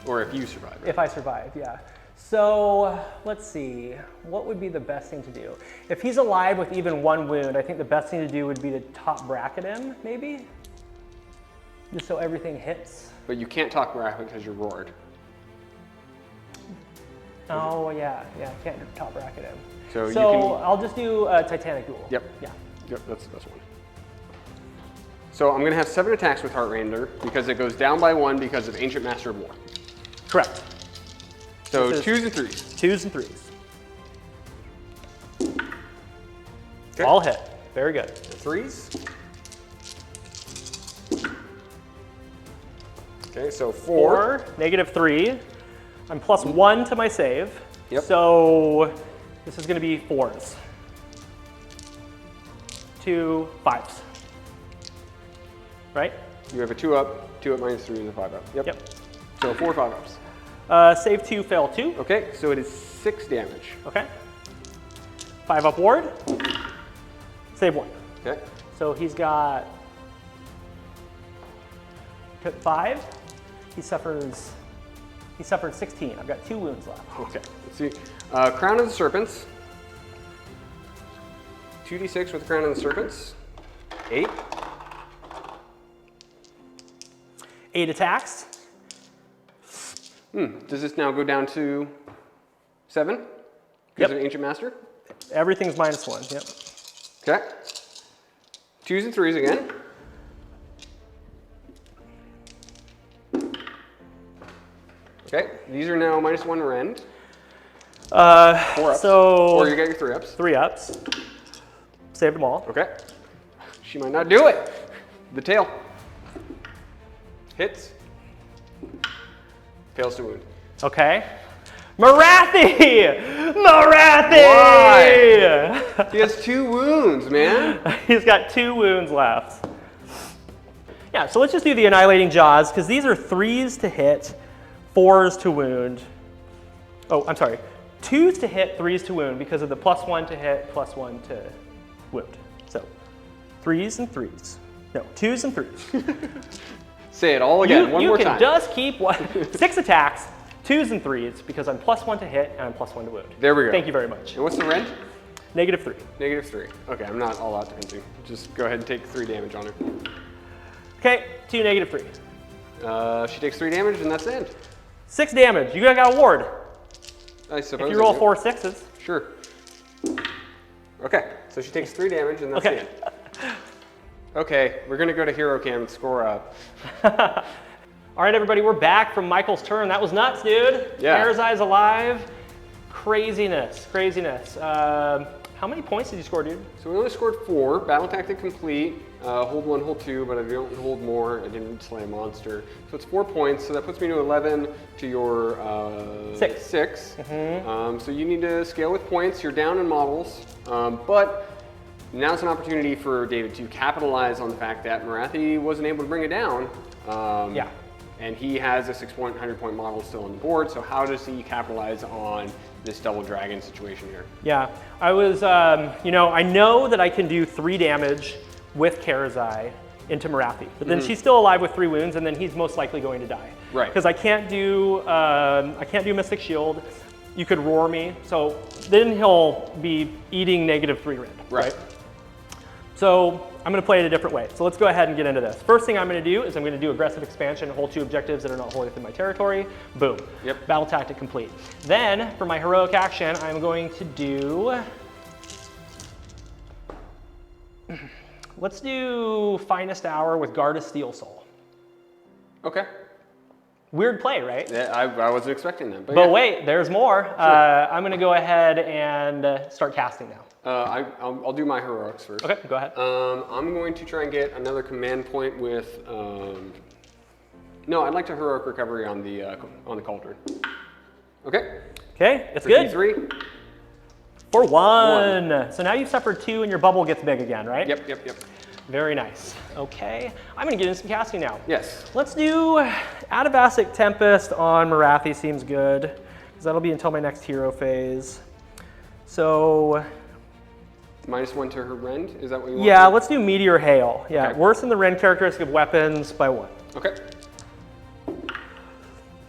or if you survive. If I survive, yeah. So let's see. What would be the best thing to do? If he's alive with even 1 wound, I think the best thing to do would be to top bracket him, maybe, just so everything hits. But you can't talk bracket because you're roared. Oh yeah, I can't top bracket him. So you I'll just do a Titanic Duel. Yep. Yeah. Yep, that's the best one. So I'm going to have 7 attacks with Heartrender because it goes down by 1 because of Ancient Master of War. Correct. So 2s and 3s. 2s and 3s. Okay. All hit. Very good. 3s. Okay, so 4. -3. I'm +1 to my save. Yep. So this is going to be 4s. 2 5s. Right? You have a 2 up, 2 up -3, and a 5 up. Yep. So 4 5 ups. Save 2, fail 2. Okay, so it is 6 damage. Okay. 5 up ward. Save 1. Okay. So he's got 5. He suffered 16. I've got 2 wounds left. Okay, let's see. Crown of the Serpents. 2d6 with Crown of the Serpents. 8. 8 attacks. Does this now go down to 7? Because of Ancient Master? Everything's -1, yep. Okay. 2s and 3s again. Okay, these are now -1 rend. 4 ups. Or you get your 3 ups. 3 ups. Saved them all. Okay. She might not do it. The tail. Hits. Fails to wound. Okay. Morathi! Morathi! Why? He has 2 wounds, man. He's got 2 wounds left. Yeah, so let's just do the Annihilating Jaws, because these are 3s to hit, 4s to wound. Oh, I'm sorry. 2s to hit, 3s to wound, because of the +1 to hit, +1 to wound. So 3s and 3s. No, 2s and 3s. Say it all again, one more time. You can just keep 6 attacks, 2s and 3s, because I'm +1 to hit and I'm +1 to wound. There we go. Thank you very much. And what's the rend? -3. -3. Okay, I'm not all out defending. Just go ahead and take 3 damage on her. Okay, 2 -3. She takes 3 damage and that's the end. 6 damage. You got a ward. I suppose. If you roll 4 6s. Sure. Okay, so she takes 3 damage and that's the end. Okay, we're gonna go to Hero Cam and score up. All right, everybody, we're back from Michael's turn. That was nuts, dude. Yeah. Karazai's alive. Craziness, craziness. How many points did you score, dude? So we only scored 4. Battle tactic complete. Hold 1, hold 2, but I don't hold more. I didn't slay a monster. So it's 4 points. So that puts me to 11 to your 6. So you need to scale with points. You're down in models, but now's an opportunity for David to capitalize on the fact that Morathi wasn't able to bring it down. Yeah. And he has a 100-point model still on the board. So how does he capitalize on this double dragon situation here? Yeah, I was, I know that I can do 3 damage with Karazai into Morathi, but then she's still alive with 3 wounds, and then he's most likely going to die. Right. Because I can't do Mystic Shield. You could roar me, so then he'll be eating -3 rend. Right. So I'm going to play it a different way. So let's go ahead and get into this. First thing I'm going to do is I'm going to do aggressive expansion, hold 2 objectives that are not wholly within my territory. Boom. Yep. Battle tactic complete. Then, for my heroic action, I'm going to do... Let's do Finest Hour with Guard of Steel Soul. Okay. Weird play, right? Yeah, I wasn't expecting that. But yeah. wait, there's more. Sure. I'm going to go ahead and start casting now. I'll do my heroics first. Okay, go ahead. I'm going to try and get another command point with. No, I'd like to heroic recovery on the cauldron. Okay. Okay, it's For good. D3. For 1. So now you've suffered 2 and your bubble gets big again, right? Yep. Very nice. Okay, I'm gonna get into some casting now. Yes. Let's do Atavasic Tempest on Morathi, seems good, because that'll be until my next hero phase. So, -1 to her rend, is that what you want? yeah, let's do Meteor Hail. Yeah, Okay. worsen the rend characteristic of weapons by 1. Okay.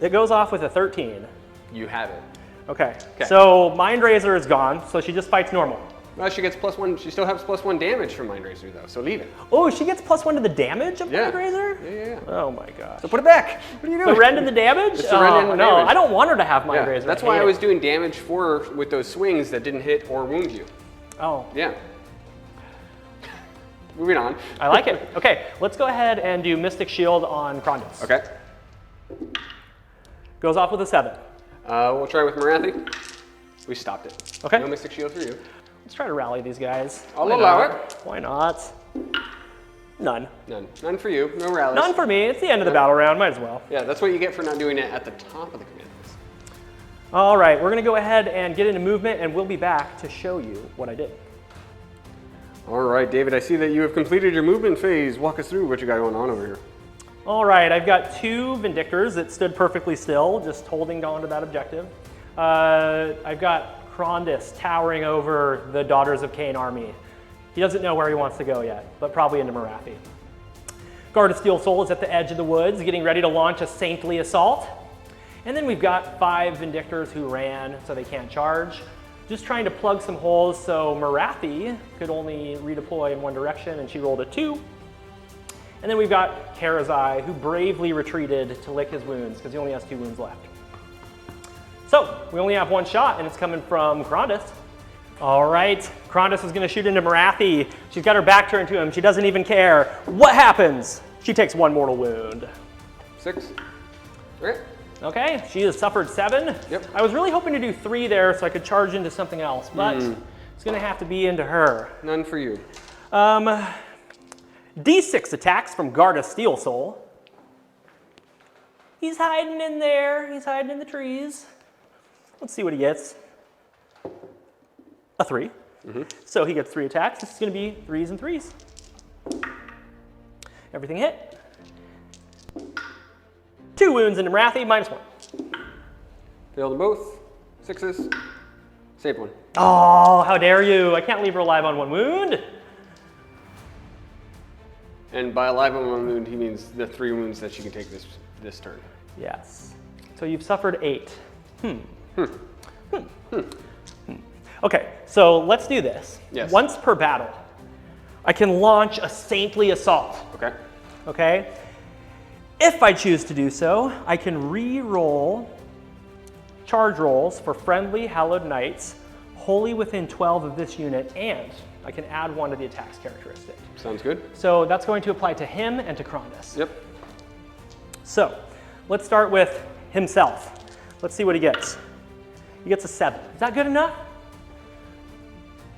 It goes off with a 13. You have it. Okay, Okay. so Mind Razor is gone, so she just fights normal. Well, she gets +1. She still has +1 damage from Mind Razor though, so leave it. Oh, she gets +1 to the damage of Yeah. Mind Razor? Yeah. Oh my gosh. So put it back. What are you doing? The rend and the damage? It's the rend and the no, damage. I don't want her to have Mind Yeah, Razor. that's why I was doing damage for her with those swings that didn't hit or wound you. Oh. Yeah. Moving on. I like it. Okay, let's go ahead and do Mystic Shield on Krondys. Okay. Goes off with a 7. We'll try with Morathi. We stopped it. Okay. No Mystic Shield for you. Let's try to rally these guys. I'll Why allow not? it. Why not? None. None. None for you. No rallies. None for me. It's the end of the battle round. Might as well. Yeah, that's what you get for not doing it at the top of the command list. All right, we're going to go ahead and get into movement, and we'll be back to show you what I did. All right, David, I see that you have completed your movement phase. Walk us through what you got going on over here. All right, I've got 2 Vindictors that stood perfectly still, just holding on to that objective. I've got Krondys towering over the Daughters of Khaine army. He doesn't know where he wants to go yet, but probably into Morathi. Guard of Steel Soul is at the edge of the woods, getting ready to launch a saintly assault. And then we've got 5 Vindictors who ran, so they can't charge. Just trying to plug some holes so Morathi could only redeploy in one direction, and she rolled a 2. And then we've got Karazai, who bravely retreated to lick his wounds, because he only has 2 wounds left. So, we only have 1 shot, and it's coming from Krondys. All right, Krondys is going to shoot into Morathi. She's got her back turned to him. She doesn't even care. What happens? She takes 1 mortal wound. 6. Okay. Okay, she has suffered 7. Yep. I was really hoping to do 3 there so I could charge into something else, but it's going to have to be into her. None for you. D6 attacks from Guard of Steel Soul. He's hiding in there. He's hiding in the trees. Let's see what he gets. A 3. So he gets 3 attacks. This is going to be 3s and 3s. Everything hit. 2 wounds into Morathi, -1. Failed them both. 6s. Save 1. Oh, how dare you. I can't leave her alive on 1 wound. And by alive on 1 wound, he means the 3 wounds that she can take this turn. Yes. So you've suffered 8. Okay, so let's do this. Yes. Once per battle, I can launch a saintly assault. Okay. Okay? If I choose to do so, I can re-roll charge rolls for friendly hallowed knights wholly within 12 of this unit, and I can add 1 to the attack's characteristic. Sounds good. So that's going to apply to him and to Krondys. Yep. So let's start with himself. Let's see what he gets. He gets a 7. Is that good enough?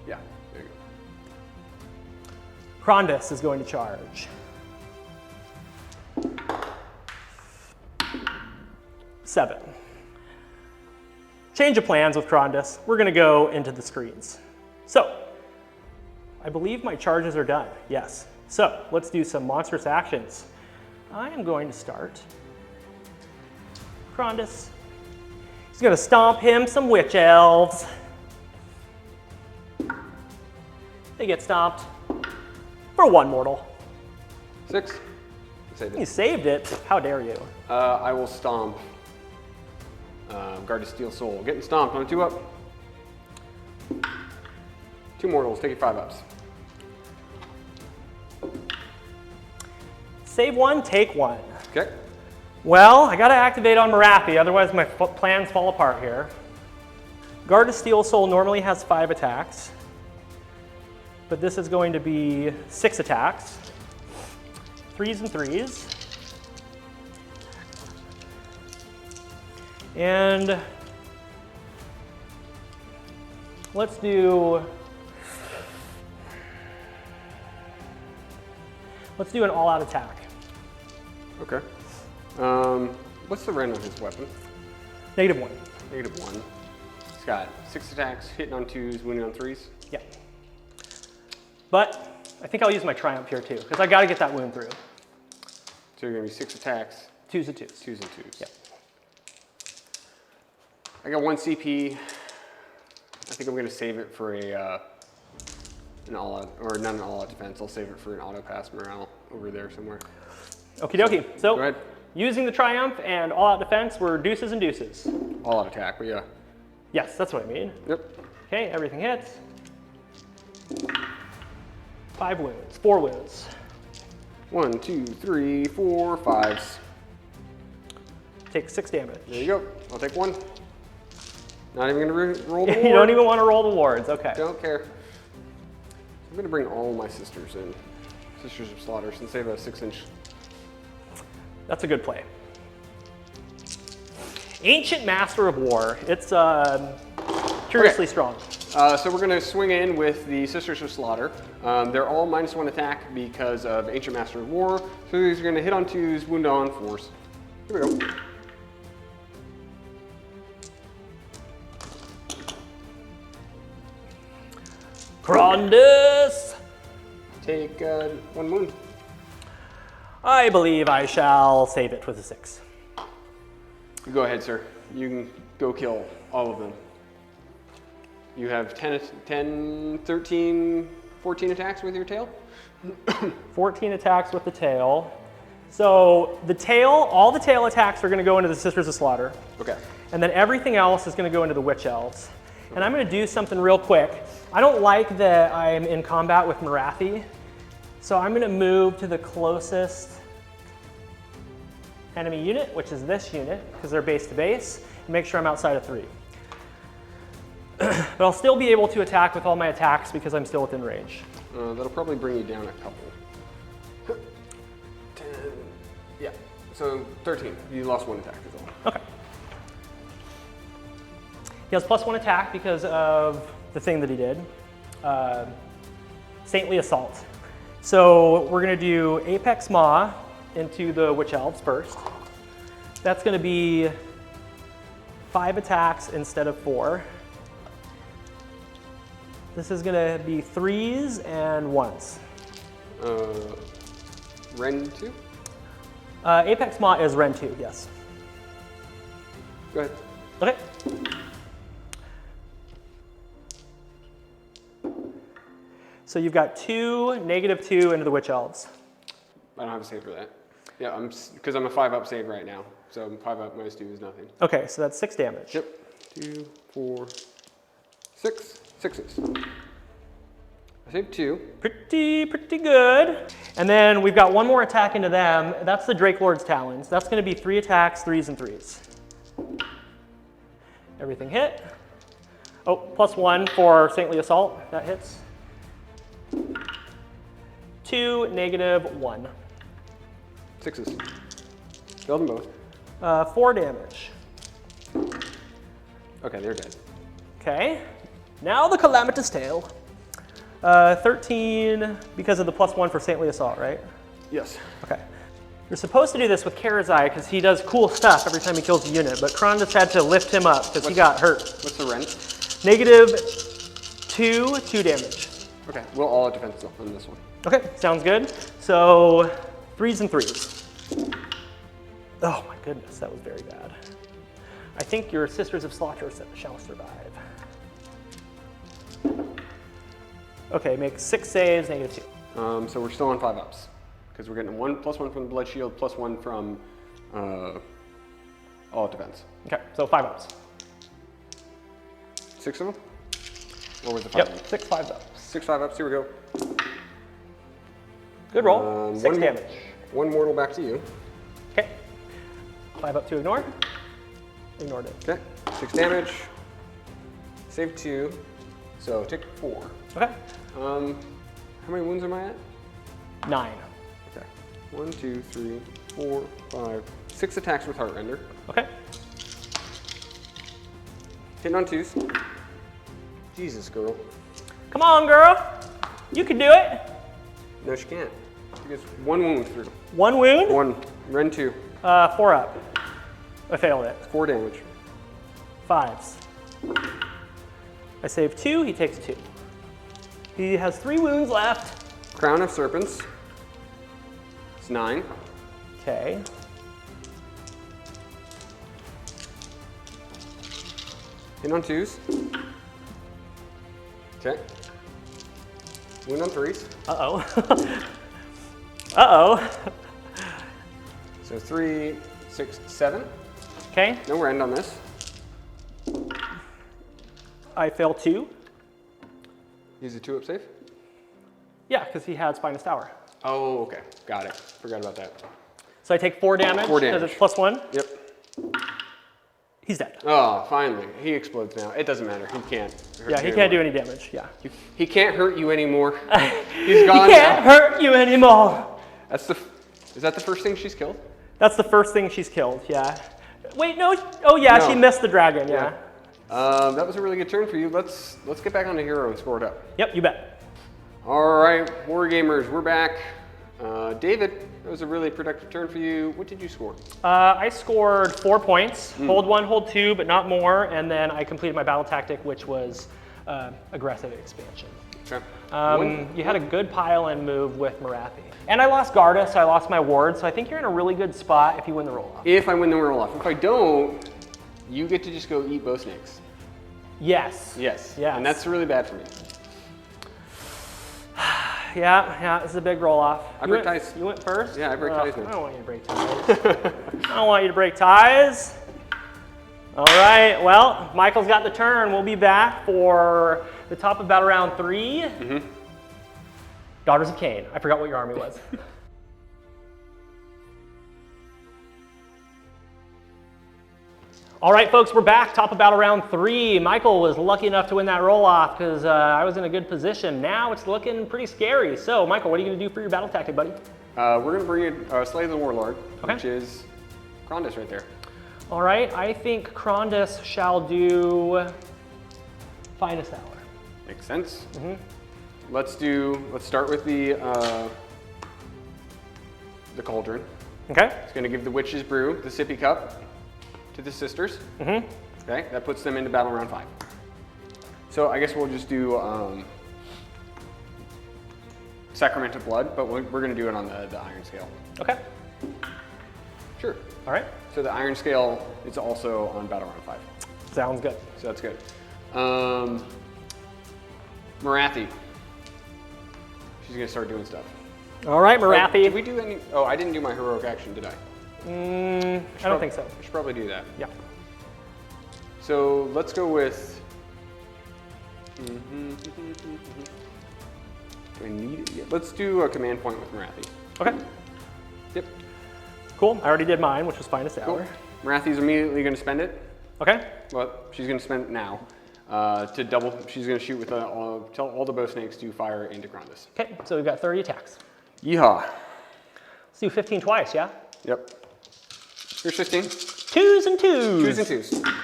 Yeah, there you go. Krondys is going to charge. 7. Change of plans with Krondys. We're going to go into the screens. So, I believe my charges are done. Yes. So, let's do some monstrous actions. I am going to start Krondys. He's going to stomp him some witch elves. They get stomped for 1 mortal. 6. Save You it. saved it. How dare you? I will stomp. Guard of Steel Soul. Getting stomped on a 2 up. 2 mortals, taking 5 ups. Save 1, take 1. Okay. Well, I gotta activate on Morathi, otherwise my plans fall apart here. Guard of Steel Soul normally has 5 attacks, but this is going to be 6 attacks. 3s and 3s. And let's do an all-out attack. Okay. What's the rend on his weapon? -1. -1. He's got 6 attacks, hitting on 2s, wounding on 3s. Yeah. But I think I'll use my Triumph here too, because I got to get that wound through. So you're going to be 6 attacks. 2s and 2s. 2s and 2s. Yep. I got 1 CP. I think I'm going to save it for an all-out, or not an all-out defense. I'll save it for an auto-pass morale over there somewhere. Okie dokie. Go So ahead. using the Triumph and all-out defense, we're deuces and deuces. All-out attack, but yeah. Yes, that's what I mean. Yep. Okay, everything hits. 5 wounds, 4 wounds. 1, 2, 3, 4, 5s. Take 6 damage. There you go. I'll take 1. Not even going to roll the ward. You don't even want to roll the wards, okay. Don't care. I'm going to bring all my sisters in. Sisters of Slaughter, since they have a 6-inch. That's a good play. Ancient Master of War. It's curiously strong. So we're going to swing in with the Sisters of Slaughter. They're all -1 attack because of Ancient Master of War. So these are going to hit on 2s, wound on 4s. Here we go. Krondys! Take 1 wound. I believe I shall save it with a 6. Go ahead, sir. You can go kill all of them. You have 10, 13, 14 attacks with your tail? 14 attacks with the tail. So the tail, all the tail attacks are going to go into the Sisters of Slaughter. Okay. And then everything else is going to go into the Witch Elves. And I'm going to do something real quick. I don't like that I'm in combat with Morathi. So I'm going to move to the closest enemy unit, which is this unit, because they're base to base, and make sure I'm outside of 3. But I'll still be able to attack with all my attacks because I'm still within range. That'll probably bring you down a couple. 10, yeah, so 13. You lost 1 attack is all. Okay. He has +1 attack because of the thing that he did, Saintly Assault. So we're going to do Apex Maw into the Witch Elves first. That's going to be 5 attacks instead of 4. This is going to be 3s and 1s. Ren 2? Apex Maw is Ren 2, yes. Go ahead. Okay. So you've got 2, -2 into the Witch Elves. I don't have a save for that. Yeah, because I'm a 5-up save right now. So 5-up -2 is nothing. Okay, so that's 6 damage. Yep. 2, 4, 6. 6s. I saved 2. Pretty good. And then we've got 1 more attack into them. That's the Drake Lord's Talons. That's going to be 3 attacks, 3s and 3s. Everything hit. Oh, +1 for Saintly Assault. That hits. 2, -1. 6s. Killed them both. 4 damage. Okay, they're dead. Okay. Now the Calamitous Tail. 13 because of the +1 for Saintly Assault, right? Yes. Okay. You're supposed to do this with Karazai because he does cool stuff every time he kills a unit, but Krondys had to lift him up because he got hurt. What's the rent? -2, 2 damage. Okay, we'll all defense on this one. Okay, sounds good. So 3s and 3s. Oh my goodness, that was very bad. I think your Sisters of Slaughter shall survive. Okay, make 6 saves, -2. So we're still on 5-ups because we're getting +1 from the Blood Shield, +1 from all defense. Okay, so 5-ups. 6 of them? Or was it 5 of them? Yep, 6 5-ups. 6 5-ups, here we go. Good roll. 6 damage. 1 mortal back to you. Okay. 5 up to ignore. Ignored it. Okay. 6 damage. Save 2. So take 4. Okay. How many wounds am I at? 9. Okay. 1, 2, 3, 4, 5, 6 attacks with Heartrender. Okay. Hitting on 2s. Jesus, girl. Come on, girl. You can do it. No, she can't. She gets 1 wound through. 1 wound? 1. Ren 2. 4 up. I failed it. 4 damage. 5s. I save 2, he takes 2. He has 3 wounds left. Crown of Serpents. It's 9. Okay. Hit on 2s. Okay. Wound on 3s. Uh-oh. Uh-oh. So 3, 6, 7. Okay. No end on this. I fail 2. Use a 2-up save. Yeah, because he had Spinous Tower. Oh, okay. Got it. Forgot about that. So I take 4 damage. 4 damage. Because it's +1. Yep. He's dead. Oh, finally. He explodes now. It doesn't matter. He can't hurt Yeah, you he can't do anymore. any damage. Yeah. He can't hurt you anymore. He's gone He can't now. hurt you anymore. Is that the first thing she's killed? That's the first thing she's killed, yeah. Wait, no. Oh, yeah, No. she missed the dragon, yeah. That was a really good turn for you. Let's get back on the hero and score it up. Yep, you bet. All right, Wargamers, we're back. David, that was a really productive turn for you. What did you score? I scored 4 points. Hold 1, hold 2, but not more. And then I completed my battle tactic, which was aggressive expansion. Okay. You had a good pile-in move with Morathi. And I lost Garda, so I lost my ward. So I think you're in a really good spot if you win the roll-off. If I win the roll-off. If I don't, you get to just go eat bow snakes. Yes. Yes. Yes. And that's really bad for me. Yeah, this is a big roll-off. I break ties. You went first? Yeah, I break ties now. I don't want you to break ties. I don't want you to break ties. All right, well, Michael's got the turn. We'll be back for the top of battle round 3. Daughters of Khaine. I forgot what your army was. All right, folks, we're back. Top of battle round 3. Michael was lucky enough to win that roll-off because I was in a good position. Now it's looking pretty scary. So, Michael, what are you going to do for your battle tactic, buddy? We're going to bring in Slay the Warlord, Okay. which is Krondys right there. All right, I think Krondys shall do Finest Hour. Makes sense. Let's start with the cauldron. Okay. It's going to give the Witch's Brew, the sippy cup, to the sisters. Okay, that puts them into battle round 5. So I guess we'll just do Sacrament of Blood, but we're going to do it on the Iron Scale. Okay. Sure. All right. So the Iron Scale is also on battle round 5. Sounds good. So that's good. Morathi. She's going to start doing stuff. All right, Morathi. Did we do any? Oh, I didn't do my heroic action, did I? I don't think so. I should probably do that. Yeah. So let's go with. I need it yet. Let's do a command point with Morathi. Okay. Yep. Cool. I already did mine, which was Finest Cool. Hour. Morathi's immediately going to spend it. Okay. Well, she's going to spend it now to double. She's going to shoot with tell all the bow snakes to fire into Krondys. Okay, so we've got 30 attacks. Yeehaw. Let's do 15 twice, yeah? Yep. Here's 15. 2s and 2s. 2s and 2s.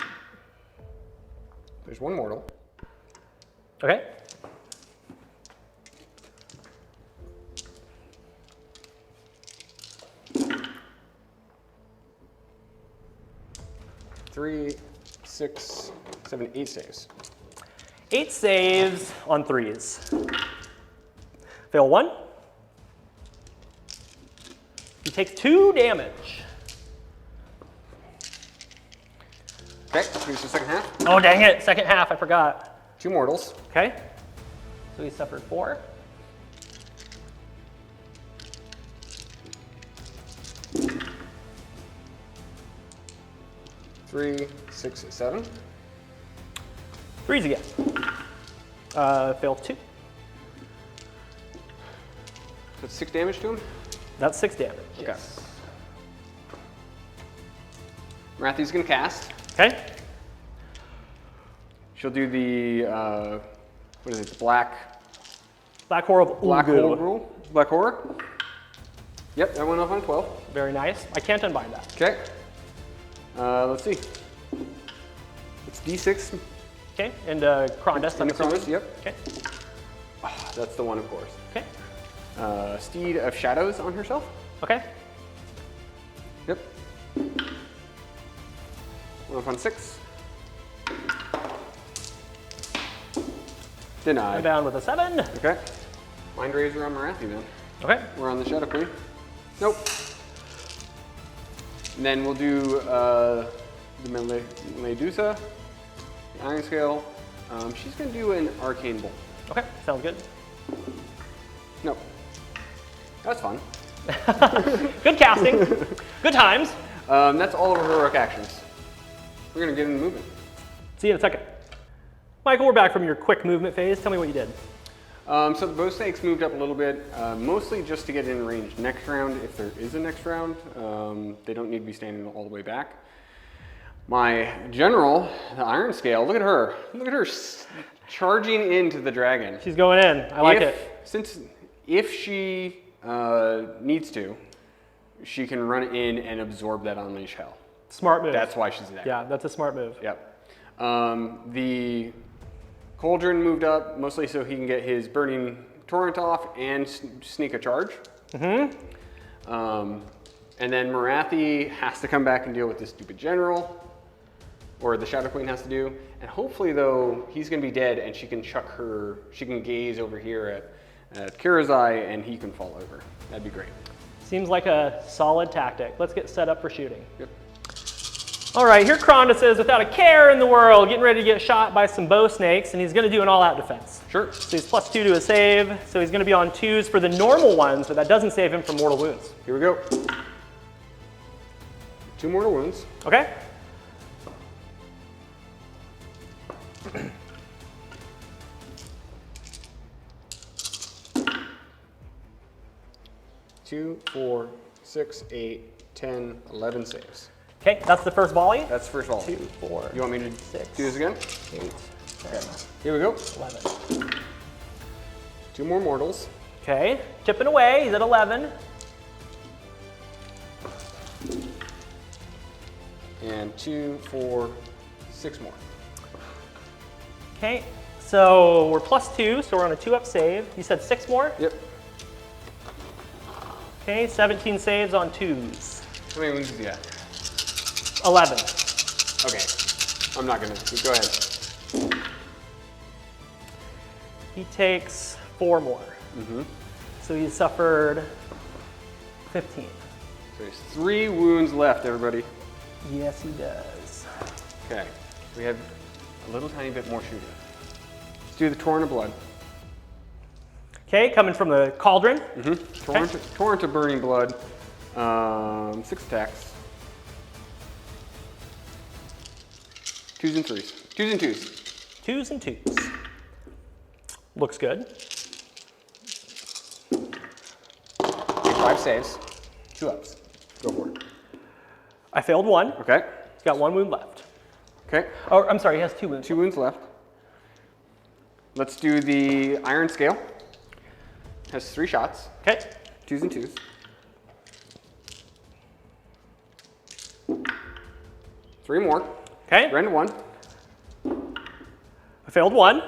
There's 1 mortal. Okay. Three, 6, 7, 8 saves. 8 saves on 3s. Fail 1. He takes 2 damage. Okay, here's the second half. Oh, dang it. Second half, I forgot. 2 mortals. Okay. So he suffered 4. Three, 6, 7. 3s again. Fail 2. That's 6 damage to him. That's 6 damage. Okay. Morathi's gonna cast. Okay. She'll do the, what is it, the black Hole hole rule? Black horror? Yep, that went off on 12. Very nice. I can't unbind that. Okay. Let's see. It's D6. Okay, and Krondys. And the Krondys, yep. Okay. Oh, that's the one, of course. Okay. Steed of Shadows on herself. Okay. Yep. One off on 6. Denied. I'm down with a 7. Okay. Mind Razor on Morathi then. Okay. We're on the Shadow Queen. Nope. And then we'll do the Medusa, the Iron Scale. She's going to do an Arcane Bolt. Okay, sounds good. Nope. That's fun. Good casting. Good times. That's all of our heroic actions. We're going to get into movement. See you in a second. Michael, we're back from your quick movement phase. Tell me what you did. So the bow snakes moved up a little bit, mostly just to get in range next round, if there is a next round. They don't need to be standing all the way back. My general, the Iron Scale, look at her. Look at her charging into the dragon. She's going in. I like it. If she needs to, she can run in and absorb that Unleash Hell. Smart move. That's why she's there. Yeah, that's a smart move. Yep. The Cauldron moved up mostly so he can get his Burning Torrent off and sneak a charge. Mm-hmm. And then Morathi has to come back and deal with this stupid general, or the Shadow Queen has to do. And hopefully, though, he's going to be dead and she can gaze over here at Karazai and he can fall over. That'd be great. Seems like a solid tactic. Let's get set up for shooting. Yep. All right, here Krondys is without a care in the world, getting ready to get shot by some bow snakes, and he's going to do an all-out defense. Sure. So he's +2 to his save, so he's going to be on 2s for the normal ones, but that doesn't save him from mortal wounds. Here we go. 2 mortal wounds. Okay. Two, 4, 6, 8, 10, 11 saves. Okay, that's the first volley. That's the first volley. 2, 4. You want me to 6, do this again? 8, 10, Okay. Here we go. 11. 2 more mortals. Okay, chipping away. He's at 11. And 2, 4, 6 more. Okay, so we're +2, so we're on a 2-up save. You said 6 more? Yep. Okay, 17 saves on 2s. How many wounds does he have? 11. Okay. I'm not gonna. Go ahead. He takes 4 more. Mm-hmm. So he suffered 15. So there's 3 wounds left, everybody. Yes, he does. Okay. We have a little tiny bit more shooting. Let's do the Torrent of Blood. Okay, coming from the Cauldron. Mm-hmm. Torrent of Burning Blood. 6 attacks. 2s and 3s. 2s and 2s. 2s and 2s. Looks good. 5 saves. 2 ups. Go for it. I failed 1. Okay. He's got 1 wound left. Okay. Oh, I'm sorry, he has 2 wounds. 2 wounds left. Let's do the Iron Scale. Has 3 shots. Okay. 2s and 2s. 3 more. Okay. Rend 1. I failed 1.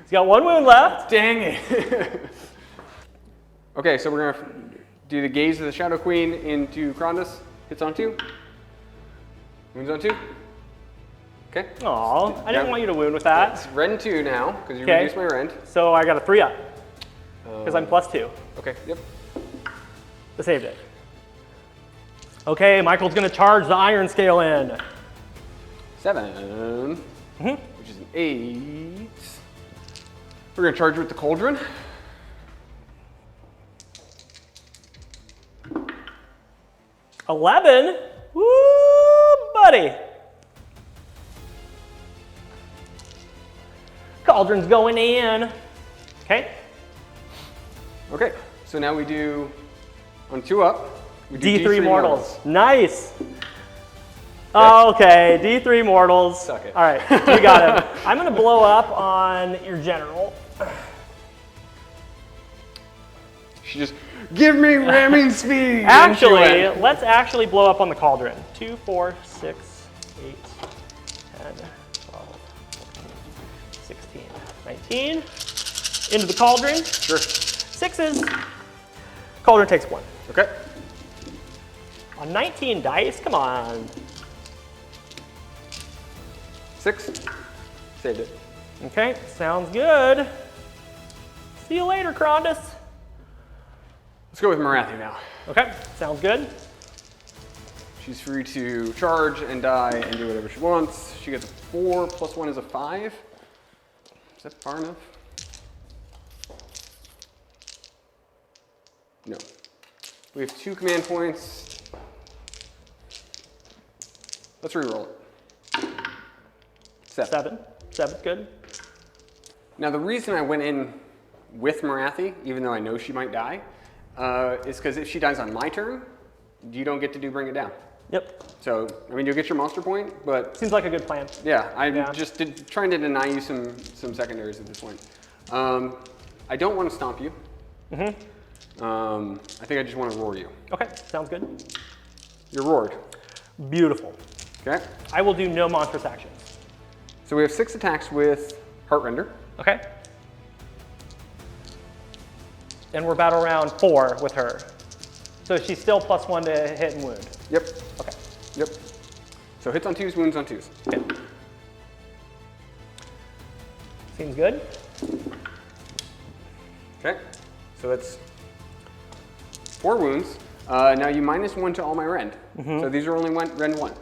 He's got 1 wound left. Dang it. Okay, so we're gonna do the Gaze of the Shadow Queen into Krondys. Hits on 2. Wounds on 2. Okay. Aw, I didn't want you to wound with that. It's Rend 2 now, because you Okay. reduced my Rend. So I got a 3-up, because I'm +2. Okay, yep. I saved it. Okay, Michael's gonna charge the Iron Scale in. 7, which is an 8. We're gonna charge with the Cauldron. $11. Woo, buddy. Cauldron's going in. Okay. Okay, so now we do, on 2 up, we do D3 mortals. Nice. Oh, okay, D3 mortals. Suck it. All right, you got him. I'm gonna blow up on your general. She just, give me ramming speed! Actually, let's actually blow up on the cauldron. 2, 4, 6, 8, 10, 12, 14, 16, 19. Into the cauldron. Sure. 6s. Cauldron takes 1. Okay. On 19 dice, come on. 6. Saved it. Okay, sounds good. See you later, Krondys. Let's go with Morathi now. Okay, sounds good. She's free to charge and die and do whatever she wants. She gets a 4, plus 1 is a 5. Is that far enough? No. We have 2 command points. Let's reroll it. 7. 7's good. Now the reason I went in with Morathi, even though I know she might die, is because if she dies on my turn, you don't get to do bring it down. Yep. So, I mean, you'll get your monster point, but Seems like a good plan. yeah, I'm just trying to deny you some secondaries at this point. I don't want to stomp you. I think I just want to roar you. Okay, sounds good. You're roared. Beautiful. Okay. I will do no monstrous actions. So we have 6 attacks with Heartrender. Okay. And we're battle round 4 with her. So she's still plus 1 to hit and wound. Yep. Okay. Yep. So hits on 2s, wounds on 2s. Okay. Seems good. Okay. So that's 4 wounds. Now you -1 to all my rend. So these are only rend 1.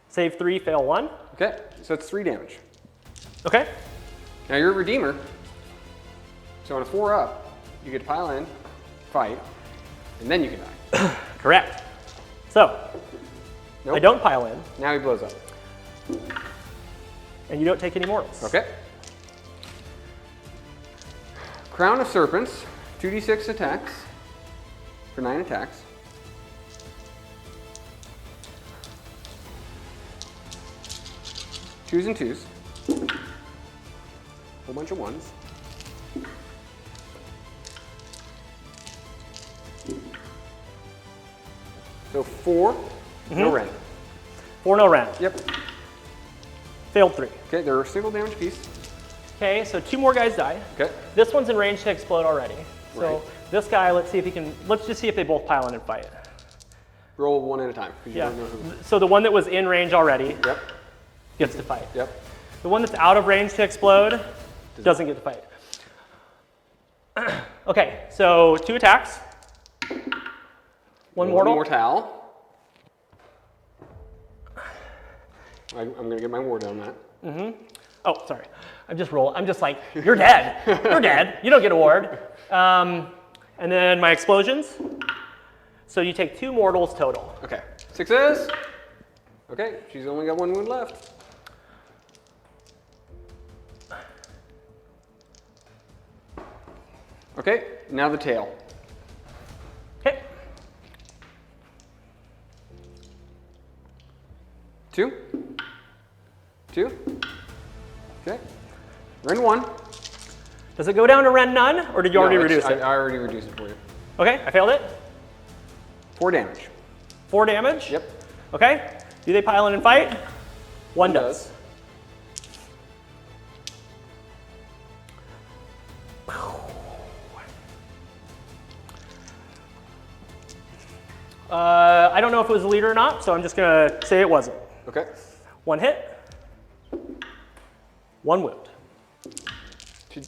Save 3, fail 1. Okay. So it's 3 damage. Okay. Now you're a Redeemer. So on a 4 up, you get to pile in, fight, and then you can die. Correct. So, Nope. I don't pile in, Now he blows up. and you don't take any mortals. Okay. Crown of Serpents, 2d6 attacks for 9 attacks. Twos and 2s. Whole bunch of 1s. So 4, no rend. 4 no round. Yep. Failed 3. Okay, they're a single damage piece. Okay, so 2 more guys die. Okay. This one's in range to explode already. So Right. this guy, let's see if he can, let's just see if they both pile in and fight. Roll 1 at a time. 'Cause you Yeah. don't know who. So the one that was in range already Yep. gets to fight. Yep. The one that's out of range to explode doesn't get to fight. Okay, so 2 attacks. 1 mortal. Mortal. I'm going to get my ward on that. Oh, sorry. I'm just like, you're dead. You're dead. You don't get a ward. And then my explosions. So you take 2 mortals total. Okay. 6s. Okay, she's only got 1 wound left. Okay, now the tail. Okay. 2. 2. Okay. Rend 1. Does it go down to Ren none, or did you already reduce I it? already reduced it for you. Okay, I failed it. 4 damage. 4 damage. Yep. Okay. Do they pile in and fight? 1 does. I don't know if it was a leader or not, so I'm just gonna say it wasn't. Okay. 1 hit. 1 wound. She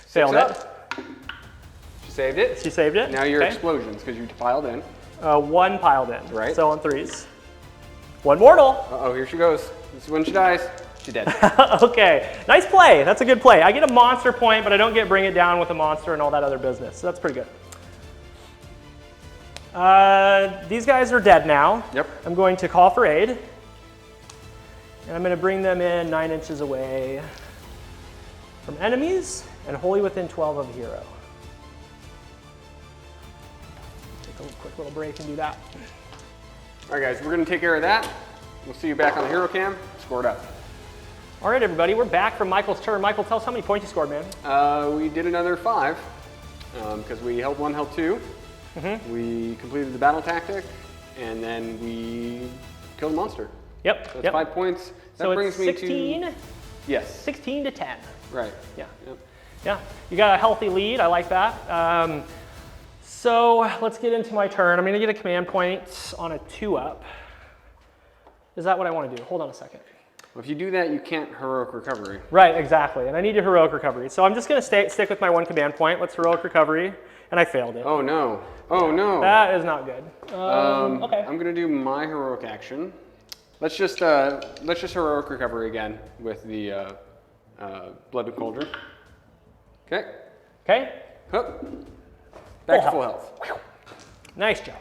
Failed six it. up. She saved it. She saved it. Now your Okay. explosions, because you piled in. 1 piled in. Right. So on 3s. 1 mortal. Uh-oh, here she goes. This is when she dies. She's dead. Okay, nice play. That's a good play. I get a monster point, but I don't get bring it down with a monster and all that other business. So that's pretty good. These guys are dead now. Yep. I'm going to call for aid. And I'm going to bring them in 9 inches away from enemies. and wholly within 12 of a hero. Take a quick little break and do that. All right, guys, we're gonna take care of that. We'll see you back on the hero cam. Score it up. All right, everybody, we're back from Michael's turn. Michael, tell us how many points you scored, man. We did another 5 because we held 1, held 2. We completed the battle tactic, and then we killed a monster. Yep. So it's 5 points. That So brings it's me 16? to... Yes. 16 to 10. Right. Yeah. Yep. Yeah, you got a healthy lead. I like that. So let's get into my turn. I'm going to get a command point on a 2-up. Is that what I want to do? Hold on a second. Well, if you do that, you can't heroic recovery. Right, exactly. And I need a heroic recovery. So I'm just going to stick with my 1 command point. Let's heroic recovery. And I failed it. Oh, no. Oh, no. That is not good. Okay. I'm going to do my heroic action. Let's just heroic recovery again with the blood cauldron. Okay. Okay. Hup. Back to full health. Nice job.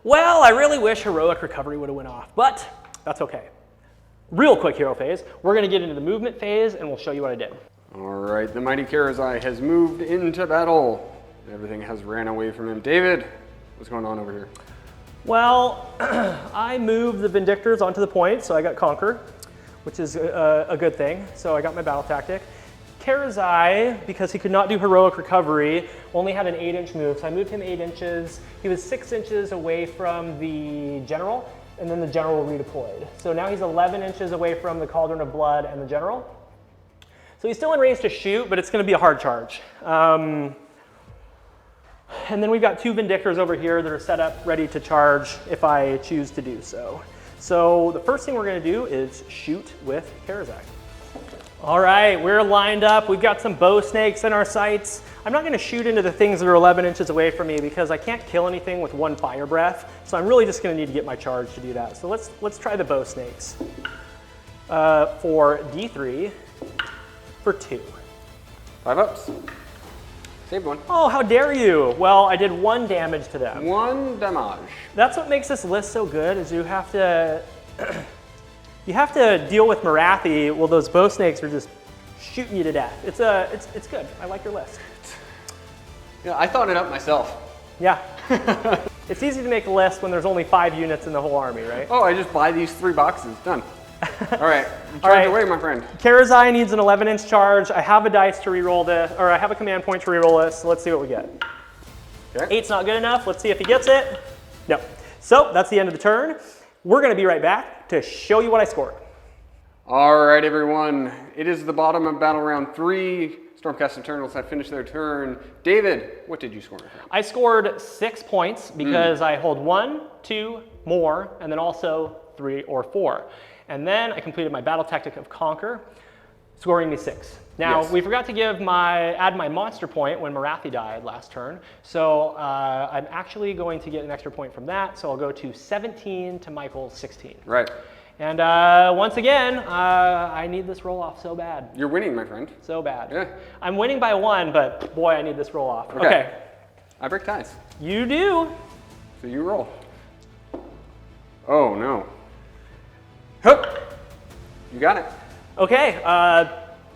Well, I really wish heroic recovery would have went off, but that's okay. Real quick hero phase. We're going to get into the movement phase, and we'll show you what I did. All right, the mighty Karazai has moved into battle. Everything has ran away from him. David, what's going on over here? Well, I moved the Vindictors onto the point, so I got Conquer, which is a good thing. So I got my battle tactic. Karazai, because he could not do heroic recovery, only had an 8-inch move, so I moved him 8 inches. He was 6 inches away from the general, and then the general redeployed. So now he's 11 inches away from the Cauldron of Blood and the general. So he's still in range to shoot, but it's going to be a hard charge. And then we've got 2 Vindictors over here that are set up ready to charge if I choose to do so. So the first thing we're going to do is shoot with Karazai. All right, we're lined up. We've got some bow snakes in our sights. I'm not going to shoot into the things that are 11 inches away from me because I can't kill anything with 1 fire breath. So I'm really just going to need to get my charge to do that. So let's try the bow snakes for D3 for 2. 5 ups. Saved 1. Oh, how dare you? Well, I did 1 damage to them. 1 damage. That's what makes this list so good, is you have to you have to deal with Morathi. Well, those bow snakes are just shooting you to death. It's good. I like your list. Yeah, I thought it up myself. Yeah. It's easy to make a list when there's only 5 units in the whole army, right? Oh, I just buy these 3 boxes. Done. All right, charge away, my friend. Karazai needs an 11-inch charge. I have a dice to reroll this, or I have a command point to reroll this. So let's see what we get. Okay. 8's not good enough. Let's see if he gets it. No. So that's the end of the turn. We're going to be right back to show you what I scored. All right, everyone. It is the bottom of battle round 3. Stormcast Eternals have finished their turn. David, what did you score, my friend? I scored 6 points because I hold 1, 2, more, and then also 3 or 4. And then I completed my battle tactic of Conquer, scoring me 6. Now, we forgot to add my monster point when Morathi died last turn. So I'm actually going to get an extra point from that. So I'll go to 17 to Michael's 16. Right. And once again, I need this roll off so bad. You're winning, my friend. So bad. Yeah. I'm winning by 1, but boy, I need this roll off. Okay. I break ties. You do. So you roll. Oh, no. Hup. You got it. Okay.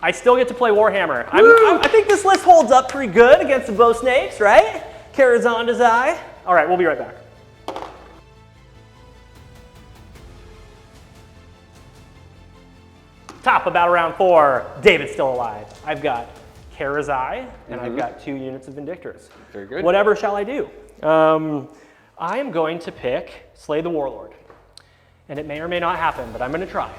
I still get to play Warhammer. I think this list holds up pretty good against the bow snakes, right? Karazai. All right, we'll be right back. Top of battle round 4. David's still alive. I've got Karazai, and I've got 2 units of Vindictors. Very good. Whatever shall I do? I am going to pick Slay the Warlord. And it may or may not happen, but I'm going to try.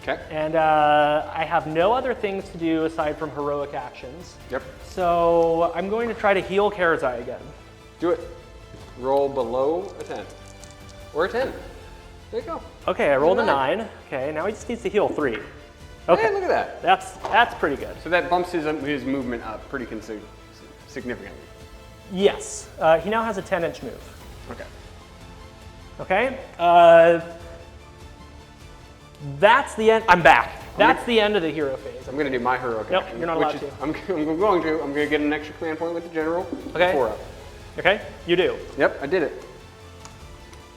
Okay. And I have no other things to do aside from heroic actions. Yep. So I'm going to try to heal Karazai again. Do it. Roll below a 10. Or a 10. There you go. Okay, I rolled a 9. Okay, now he just needs to heal 3. Okay. Hey, look at that. That's pretty good. So that bumps his movement up pretty significantly. Yes. He now has a 10-inch move. Okay. Okay. That's the end. I'm back. That's the end of the hero phase. I'm going to do my heroic Nope, action. you're not allowed to. I'm going to get an extra command point with the general. Okay. 4 up. Okay, you do. Yep, I did it.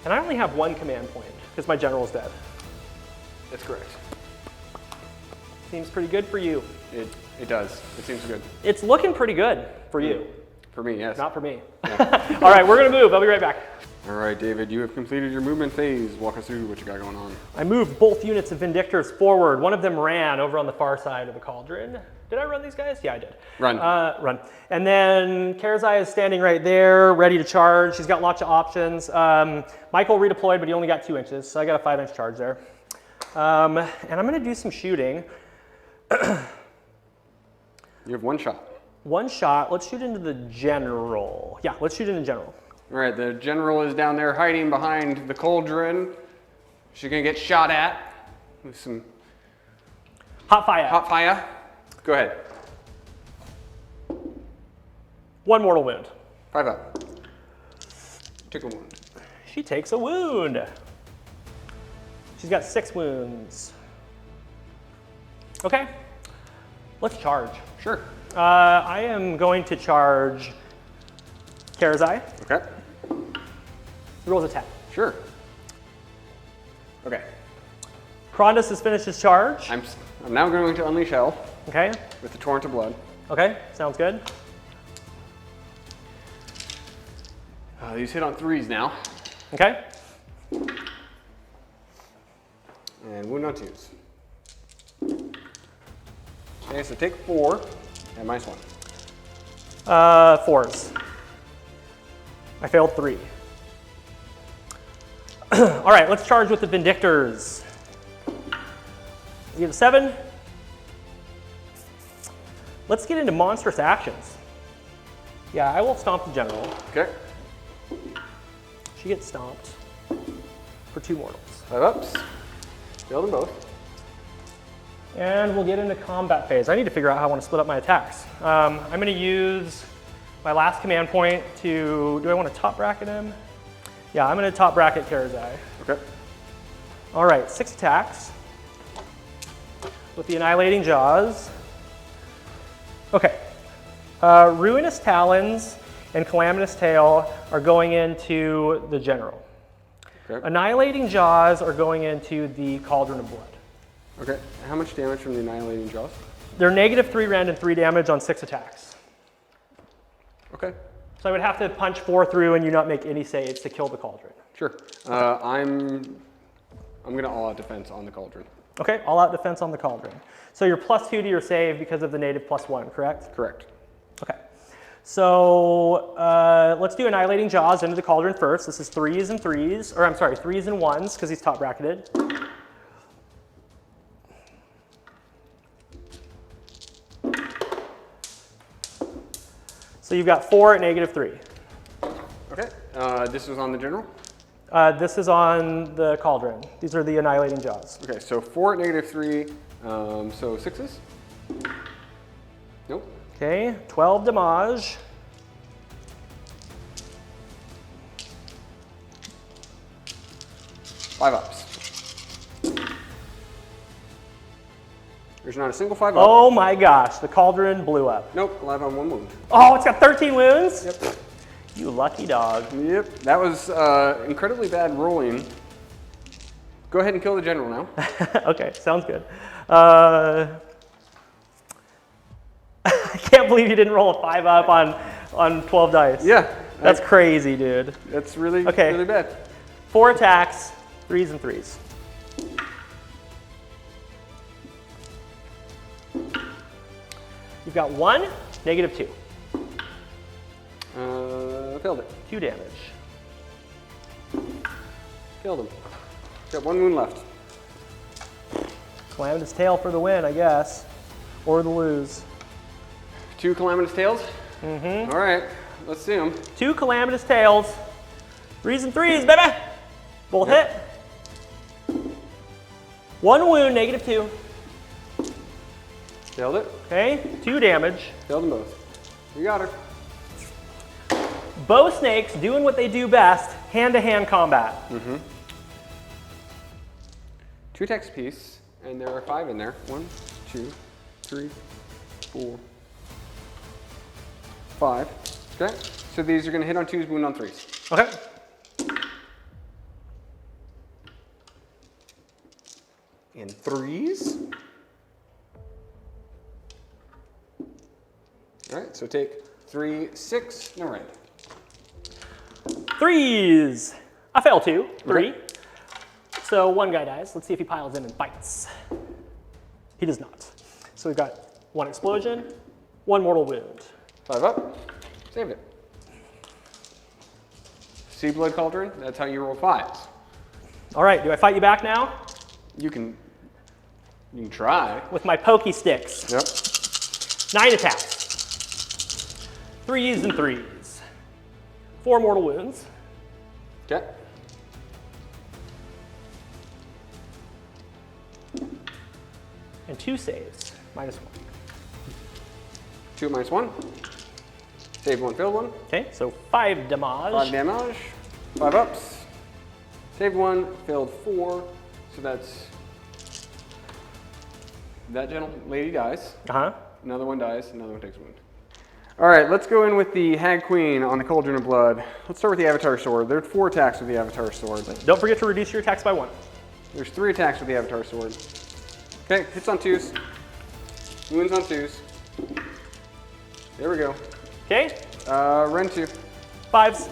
And I only have 1 command point because my general's dead. That's correct. Seems pretty good for you. It It does. It seems good. It's looking pretty good for you. For me, yes. Not for me. Yeah. All right, we're gonna move. I'll be right back. All right, David, you have completed your movement phase. Walk us through what you got going on. I moved both units of Vindictors forward. One of them ran over on the far side of the cauldron. Did I run these guys? Yeah, I did. Run. Run. And then Karazai is standing right there, ready to charge. He's got lots of options. Michael redeployed, but he only got 2 inches, so I got a 5-inch charge there. And I'm gonna do some shooting. You have 1 shot. 1 shot. Let's shoot into the general. Yeah, let's shoot into general. All right, the general is down there hiding behind the cauldron. She's gonna get shot at with some Hot fire. hot fire. Go ahead. 1 mortal wound. 5 up. Took a wound. She takes a wound. She's got 6 wounds. Okay, let's charge. Sure. I am going to charge Karazai. Okay. He rolls a 10. Sure. Okay. Krondys has finished his charge. I'm now going to unleash hell Okay, with the torrent of blood. okay, sounds good. These hit on 3s now, Okay, and wound on 2s. Okay, so take 4 and -1. 4s. I failed 3. All right, let's charge with the Vindictors. You have a 7. Let's get into monstrous actions. Yeah, I will stomp the general. Okay. She gets stomped for 2 mortals. 5 ups. Fail them both. And we'll get into combat phase. I need to figure out how I want to split up my attacks. I'm going to use my last command point to, do I want to top bracket him? Yeah, I'm going to top bracket Karazai. Okay. All right, 6 attacks with the Annihilating Jaws. Okay, Ruinous Talons and Calamitous Tail are going into the General. Okay. Annihilating Jaws are going into the Cauldron of Blood. Okay. How much damage from the Annihilating Jaws? They're -3 rend and 3 damage on 6 attacks. Okay. So I would have to punch 4 through and you not make any saves to kill the Cauldron. Sure. I'm gonna all-out defense on the cauldron. Okay, all out defense on the Cauldron. So you're +2 to your save because of the native +1, correct? Correct. Okay. So let's do Annihilating Jaws into the Cauldron first. This is 3s and 3s, or I'm sorry, 3s and 1s because he's top bracketed. So you've got 4 at -3. Okay. This was on the general? This is on the Cauldron. These are the Annihilating Jaws. Okay, so 4 at -3, so 6s? Nope. Okay, 12 damage. Five ups. There's not a single 5 up. Oh my gosh, the Cauldron blew up. Nope, alive on 1 wound. Oh, it's got 13 wounds? Yep. You lucky dog. Yep, that was incredibly bad rolling. Go ahead and kill the general now. Okay, sounds good. I can't believe you didn't roll a 5 up on 12 dice. Yeah. That's crazy, dude. That's really, Okay. really bad. 4 attacks, 3s and 3s. You've got 1, -2. Failed it. 2 damage. Killed him. Got 1 wound left. Calamitous Tail for the win, I guess. Or the lose. 2 calamitous tails? Mm-hmm. All right, let's see them. 2 Calamitous Tails. 3s and 3s, baby! Both hit. 1 wound, -2. Failed it. Okay, 2 damage. Failed them both. You got her. Bow snakes doing what they do best, hand-to-hand combat. Mm-hmm. 2 attacks apiece, and there are 5 in there. 1, 2, 3, 4, 5. Okay, so these are going to hit on 2s, wound on 3s. Okay. And 3s. All right, so take 3, 6, no right. 3s. I fail 2, 3. Okay. So 1 guy dies. Let's see if he piles in and bites. He does not. So we've got 1 explosion, 1 mortal wound. 5 up, saved it. Sea Blood Cauldron, that's how you roll 5s. All right, do I fight you back now? You can try. With my pokey sticks. Yep. 9 attacks. 3s and 3s. 4 mortal wounds. Okay. And 2 saves. -1. 2 minus 1. Save 1, failed 1. Okay, so 5 damage. 5 damage. 5 ups. Saved 1, failed 4. So that's... That gentle lady dies. Uh-huh. Another one dies, another one takes a wound. All right, let's go in with the Hag Queen on the Cauldron of Blood. Let's start with the Avatar Sword. There's 4 attacks with the Avatar Sword. Don't forget to reduce your attacks by 1. There's 3 attacks with the Avatar Sword. Okay, hits on 2s. Wounds on 2s. There we go. Okay, Ren 2. 5s.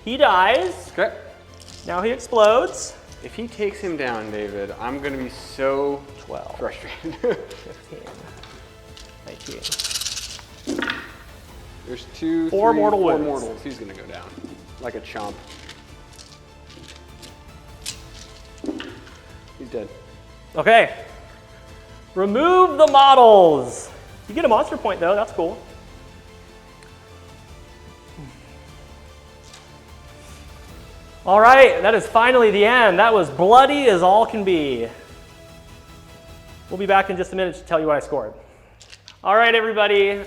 He dies. Okay. Now he explodes. If he takes him down, David, I'm gonna be so 12. frustrated. 15. 19. There's 2, 4 3, mortal 4 wounds. mortals. He's gonna go down like a chomp. He's dead. Okay. Remove the models. You get a monster point though, that's cool. All right, that is finally the end. That was bloody as all can be. We'll be back in just a minute to tell you what I scored. All right, everybody,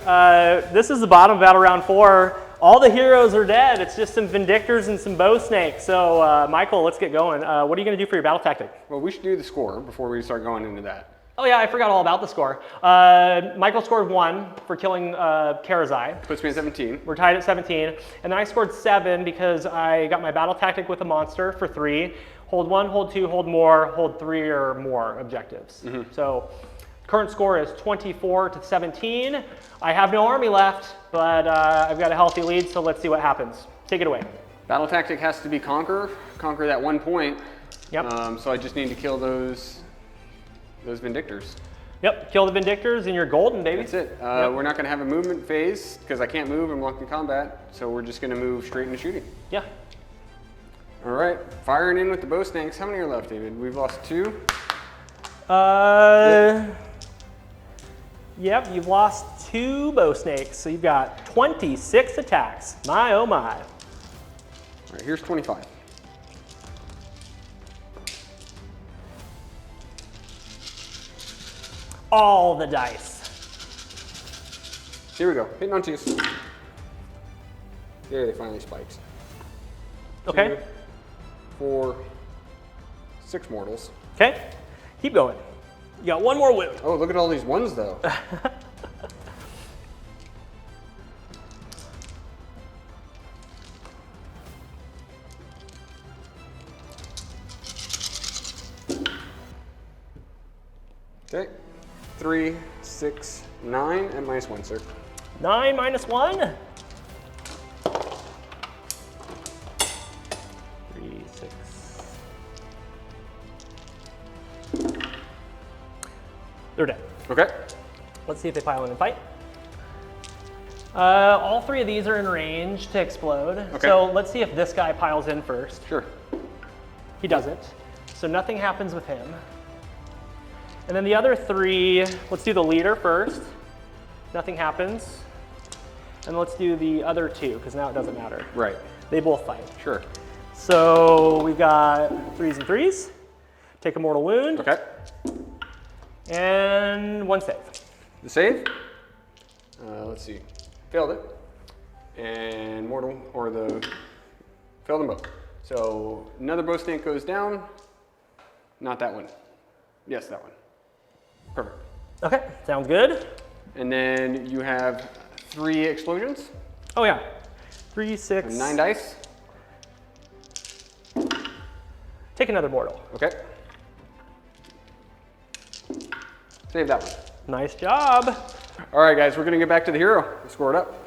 this is the bottom of Battle Round 4. All the heroes are dead. It's just some Vindictors and some Bow Snakes. So, Michael, let's get going. What are you going to do for your battle tactic? Well, we should do the score before we start going into that. Oh yeah, I forgot all about the score. Michael scored 1 for killing Karazai. Puts me at 17. We're tied at 17. And then I scored 7 because I got my battle tactic with a monster for 3. Hold 1, hold 2, hold more, hold 3 or more objectives. So current score is 24 to 17. I have no army left, but I've got a healthy lead, so let's see what happens. Take it away. Battle tactic has to be conquer that 1 point. Yep. So I just need to kill those Vindictors. Yep, kill the Vindictors and you're golden, baby. That's it. We're not going to have a movement phase because I can't move. I'm locked in combat. So we're just going to move straight into shooting. Yeah. All right, firing in with the bow snakes. How many are left, David? We've lost 2. Yep, you've lost 2 bow snakes, so you've got 26 attacks. My oh my. All right, here's 25. All the dice. Here we go. Hitting on 2s. There, they finally spiked. Okay. 2, 4, 6 mortals. Okay, keep going. You got 1 more wound. Oh, look at all these 1s though. Okay. 3, 6, 9, and -1, sir. 9 minus 1. 3, 6. They're dead. Okay. Let's see if they pile in and fight. All 3 of these are in range to explode. Okay. So let's see if this guy piles in first. Sure. He doesn't. So nothing happens with him. And then the other 3, let's do the leader first. Nothing happens. And let's do the other 2, because now it doesn't matter. Right. They both fight. Sure. So we've got 3s and 3s. Take a mortal wound. Okay. And 1 save. The save? Let's see. Failed it. And mortal, or the, failed them both. So another bow snake goes down. Not that one. Yes, that one. Perfect. Okay, sounds good. And then you have 3 explosions. Oh yeah. 3, 6. And 9 dice. Take another mortal. Okay. Save that one. Nice job. All right, guys, we're gonna get back to the hero. Let's score it up.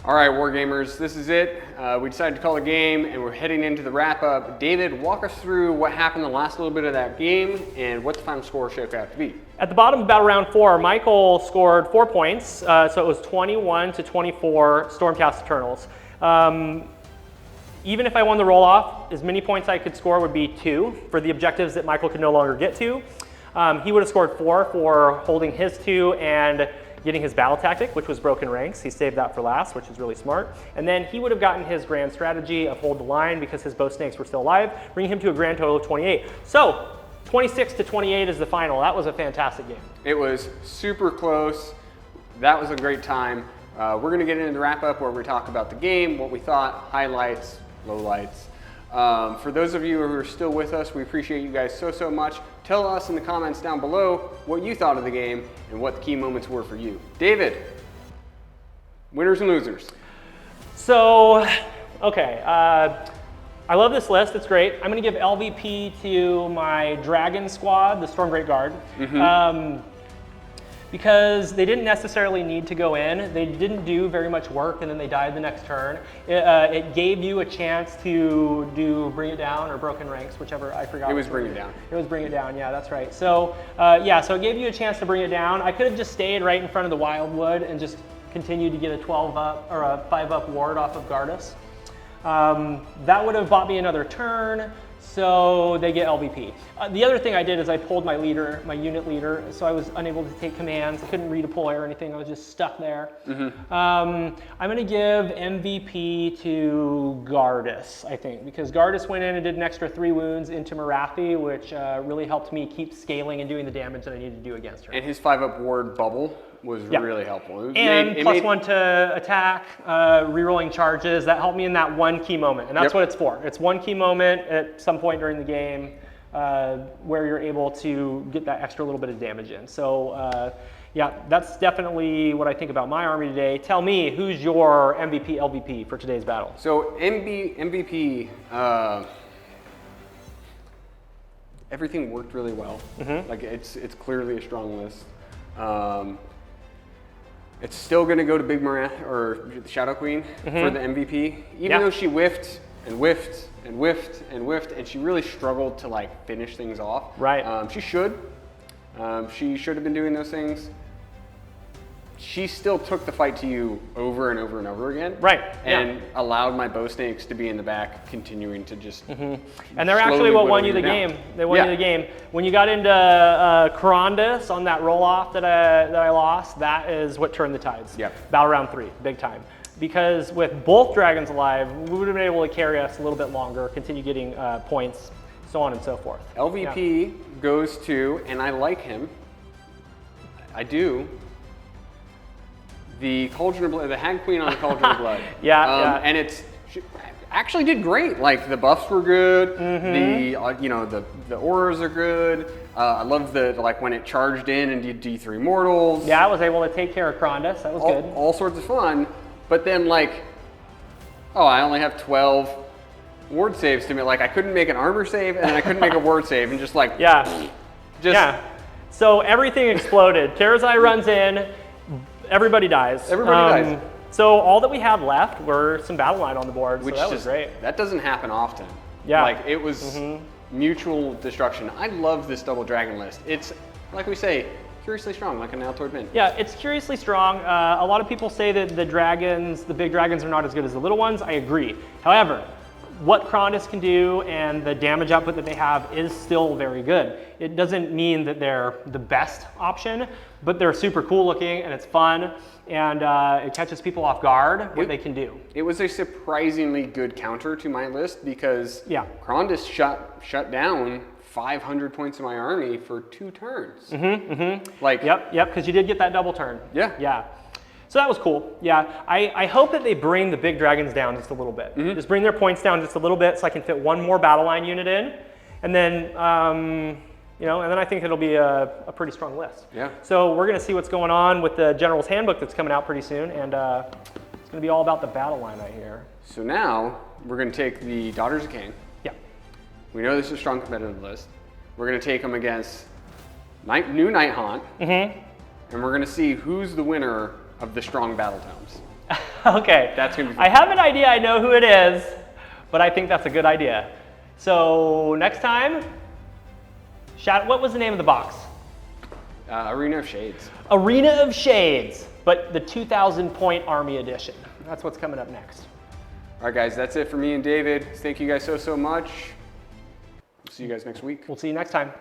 All right, Wargamers, this is it. We decided to call a game and we're heading into the wrap up. David, walk us through what happened the last little bit of that game and what the final score shook out to be. At the bottom of battle round 4, Michael scored 4 points, so it was 21 to 24 Stormcast Eternals. Even if I won the roll-off, as many points I could score would be 2 for the objectives that Michael could no longer get to. He would have scored 4 for holding his 2 and getting his battle tactic, which was broken ranks. He saved that for last, which is really smart. And then he would have gotten his grand strategy of hold the line because his bow snakes were still alive, bringing him to a grand total of 28. So 26 to 28 is the final. That was a fantastic game. It was super close. That was a great time. We're gonna get into the wrap up where we talk about the game, what we thought, highlights, lowlights. For those of you who are still with us, we appreciate you guys so much. Tell us in the comments down below what you thought of the game and what the key moments were for you. David, winners and losers. So, okay, I love this list, it's great. I'm gonna give LVP to my Dragon Squad, the Storm Great Guard. Because they didn't necessarily need to go in. They didn't do very much work and then they died the next turn. It gave you a chance to do Bring It Down or Broken Ranks, whichever, I forgot. It was Bring It Down. It was Bring It Down, yeah, that's right. So, yeah, so it gave you a chance to bring it down. I could have just stayed right in front of the Wildwood and just continued to get a 12 up or a 5 up ward off of Gardus. That would have bought me another turn. So they get LVP. The other thing I did is I pulled my leader, my unit leader, so I was unable to take commands. I couldn't redeploy or anything. I was just stuck there. I'm going to give MVP to Gardus, I think, because Gardus went in and did an extra 3 wounds into Morathi, which really helped me keep scaling and doing the damage that I needed to do against her. And his 5-up ward bubble was really helpful. And +1 to attack, rerolling charges. That helped me in that one key moment, and that's what it's for. It's one key moment at some point during the game where you're able to get that extra little bit of damage in. So yeah, that's definitely what I think about my army today. Tell me, who's your MVP, LVP for today's battle? So MVP, everything worked really well. Like it's clearly a strong list. It's still going to go to Big Morathi or Shadow Queen for the MVP, even though she whiffed and whiffed and whiffed and whiffed, and she really struggled to like finish things off. Right. She should have been doing those things. She still took the fight to you over and over and over again. Right. And allowed my bow snakes to be in the back, continuing to just. And they're actually what won you the game. They won you the game. When you got into Krondys on that roll off that I lost, that is what turned the tides. Battle round 3, big time. Because with both dragons alive, we would have been able to carry us a little bit longer, continue getting points, so on and so forth. LVP goes to, and I like him. I do. The Cauldron of Blood, the Hag Queen on the Cauldron of Blood. And she actually did great. Like the buffs were good. The you know the auras are good. I love the like when it charged in and did D3 mortals. Yeah, I was able to take care of Krondys. That was good. All sorts of fun. But then like, oh, I only have 12 ward saves to me. Like I couldn't make an armor save and then I couldn't make a ward save and just like So everything exploded. Karazai runs in. Everybody dies. Everybody dies. So all that we have left were some battle line on the board, so that was great. That doesn't happen often. Yeah. Like it was mutual destruction. I love this double dragon list. It's, like we say, curiously strong, like an Altor Min. Yeah, it's curiously strong. A lot of people say that the dragons, the big dragons are not as good as the little ones. I agree. However, what Krondys can do and the damage output that they have is still very good. It doesn't mean that they're the best option, but they're super cool looking and it's fun and it catches people off guard what they can do. It was a surprisingly good counter to my list because Krondys shut down 500 points of my army for 2 turns. Like Yep, because you did get that double turn. Yeah. So that was cool. Yeah, I hope that they bring the big dragons down just a little bit. Just bring their points down just a little bit so I can fit one more battle line unit in, and then you know, and then I think it'll be a pretty strong list. Yeah. So we're gonna see what's going on with the General's Handbook that's coming out pretty soon, and it's gonna be all about the battle line I hear. So now we're gonna take the Daughters of Khaine. Yeah. We know this is a strong competitive list. we're going to take them against new Night Haunt. Mm-hmm. And we're going to see who's the winner of the Strong Battle Tomes. Okay. That's going to be fun. I have an idea. I know who it is, but I think that's a good idea. So next time, what was the name of the box? Arena of Shades. Arena of Shades, but the 2,000 point army edition. That's what's coming up next. All right, guys, that's it for me and David. Thank you guys so much. We'll see you guys next week. We'll see you next time.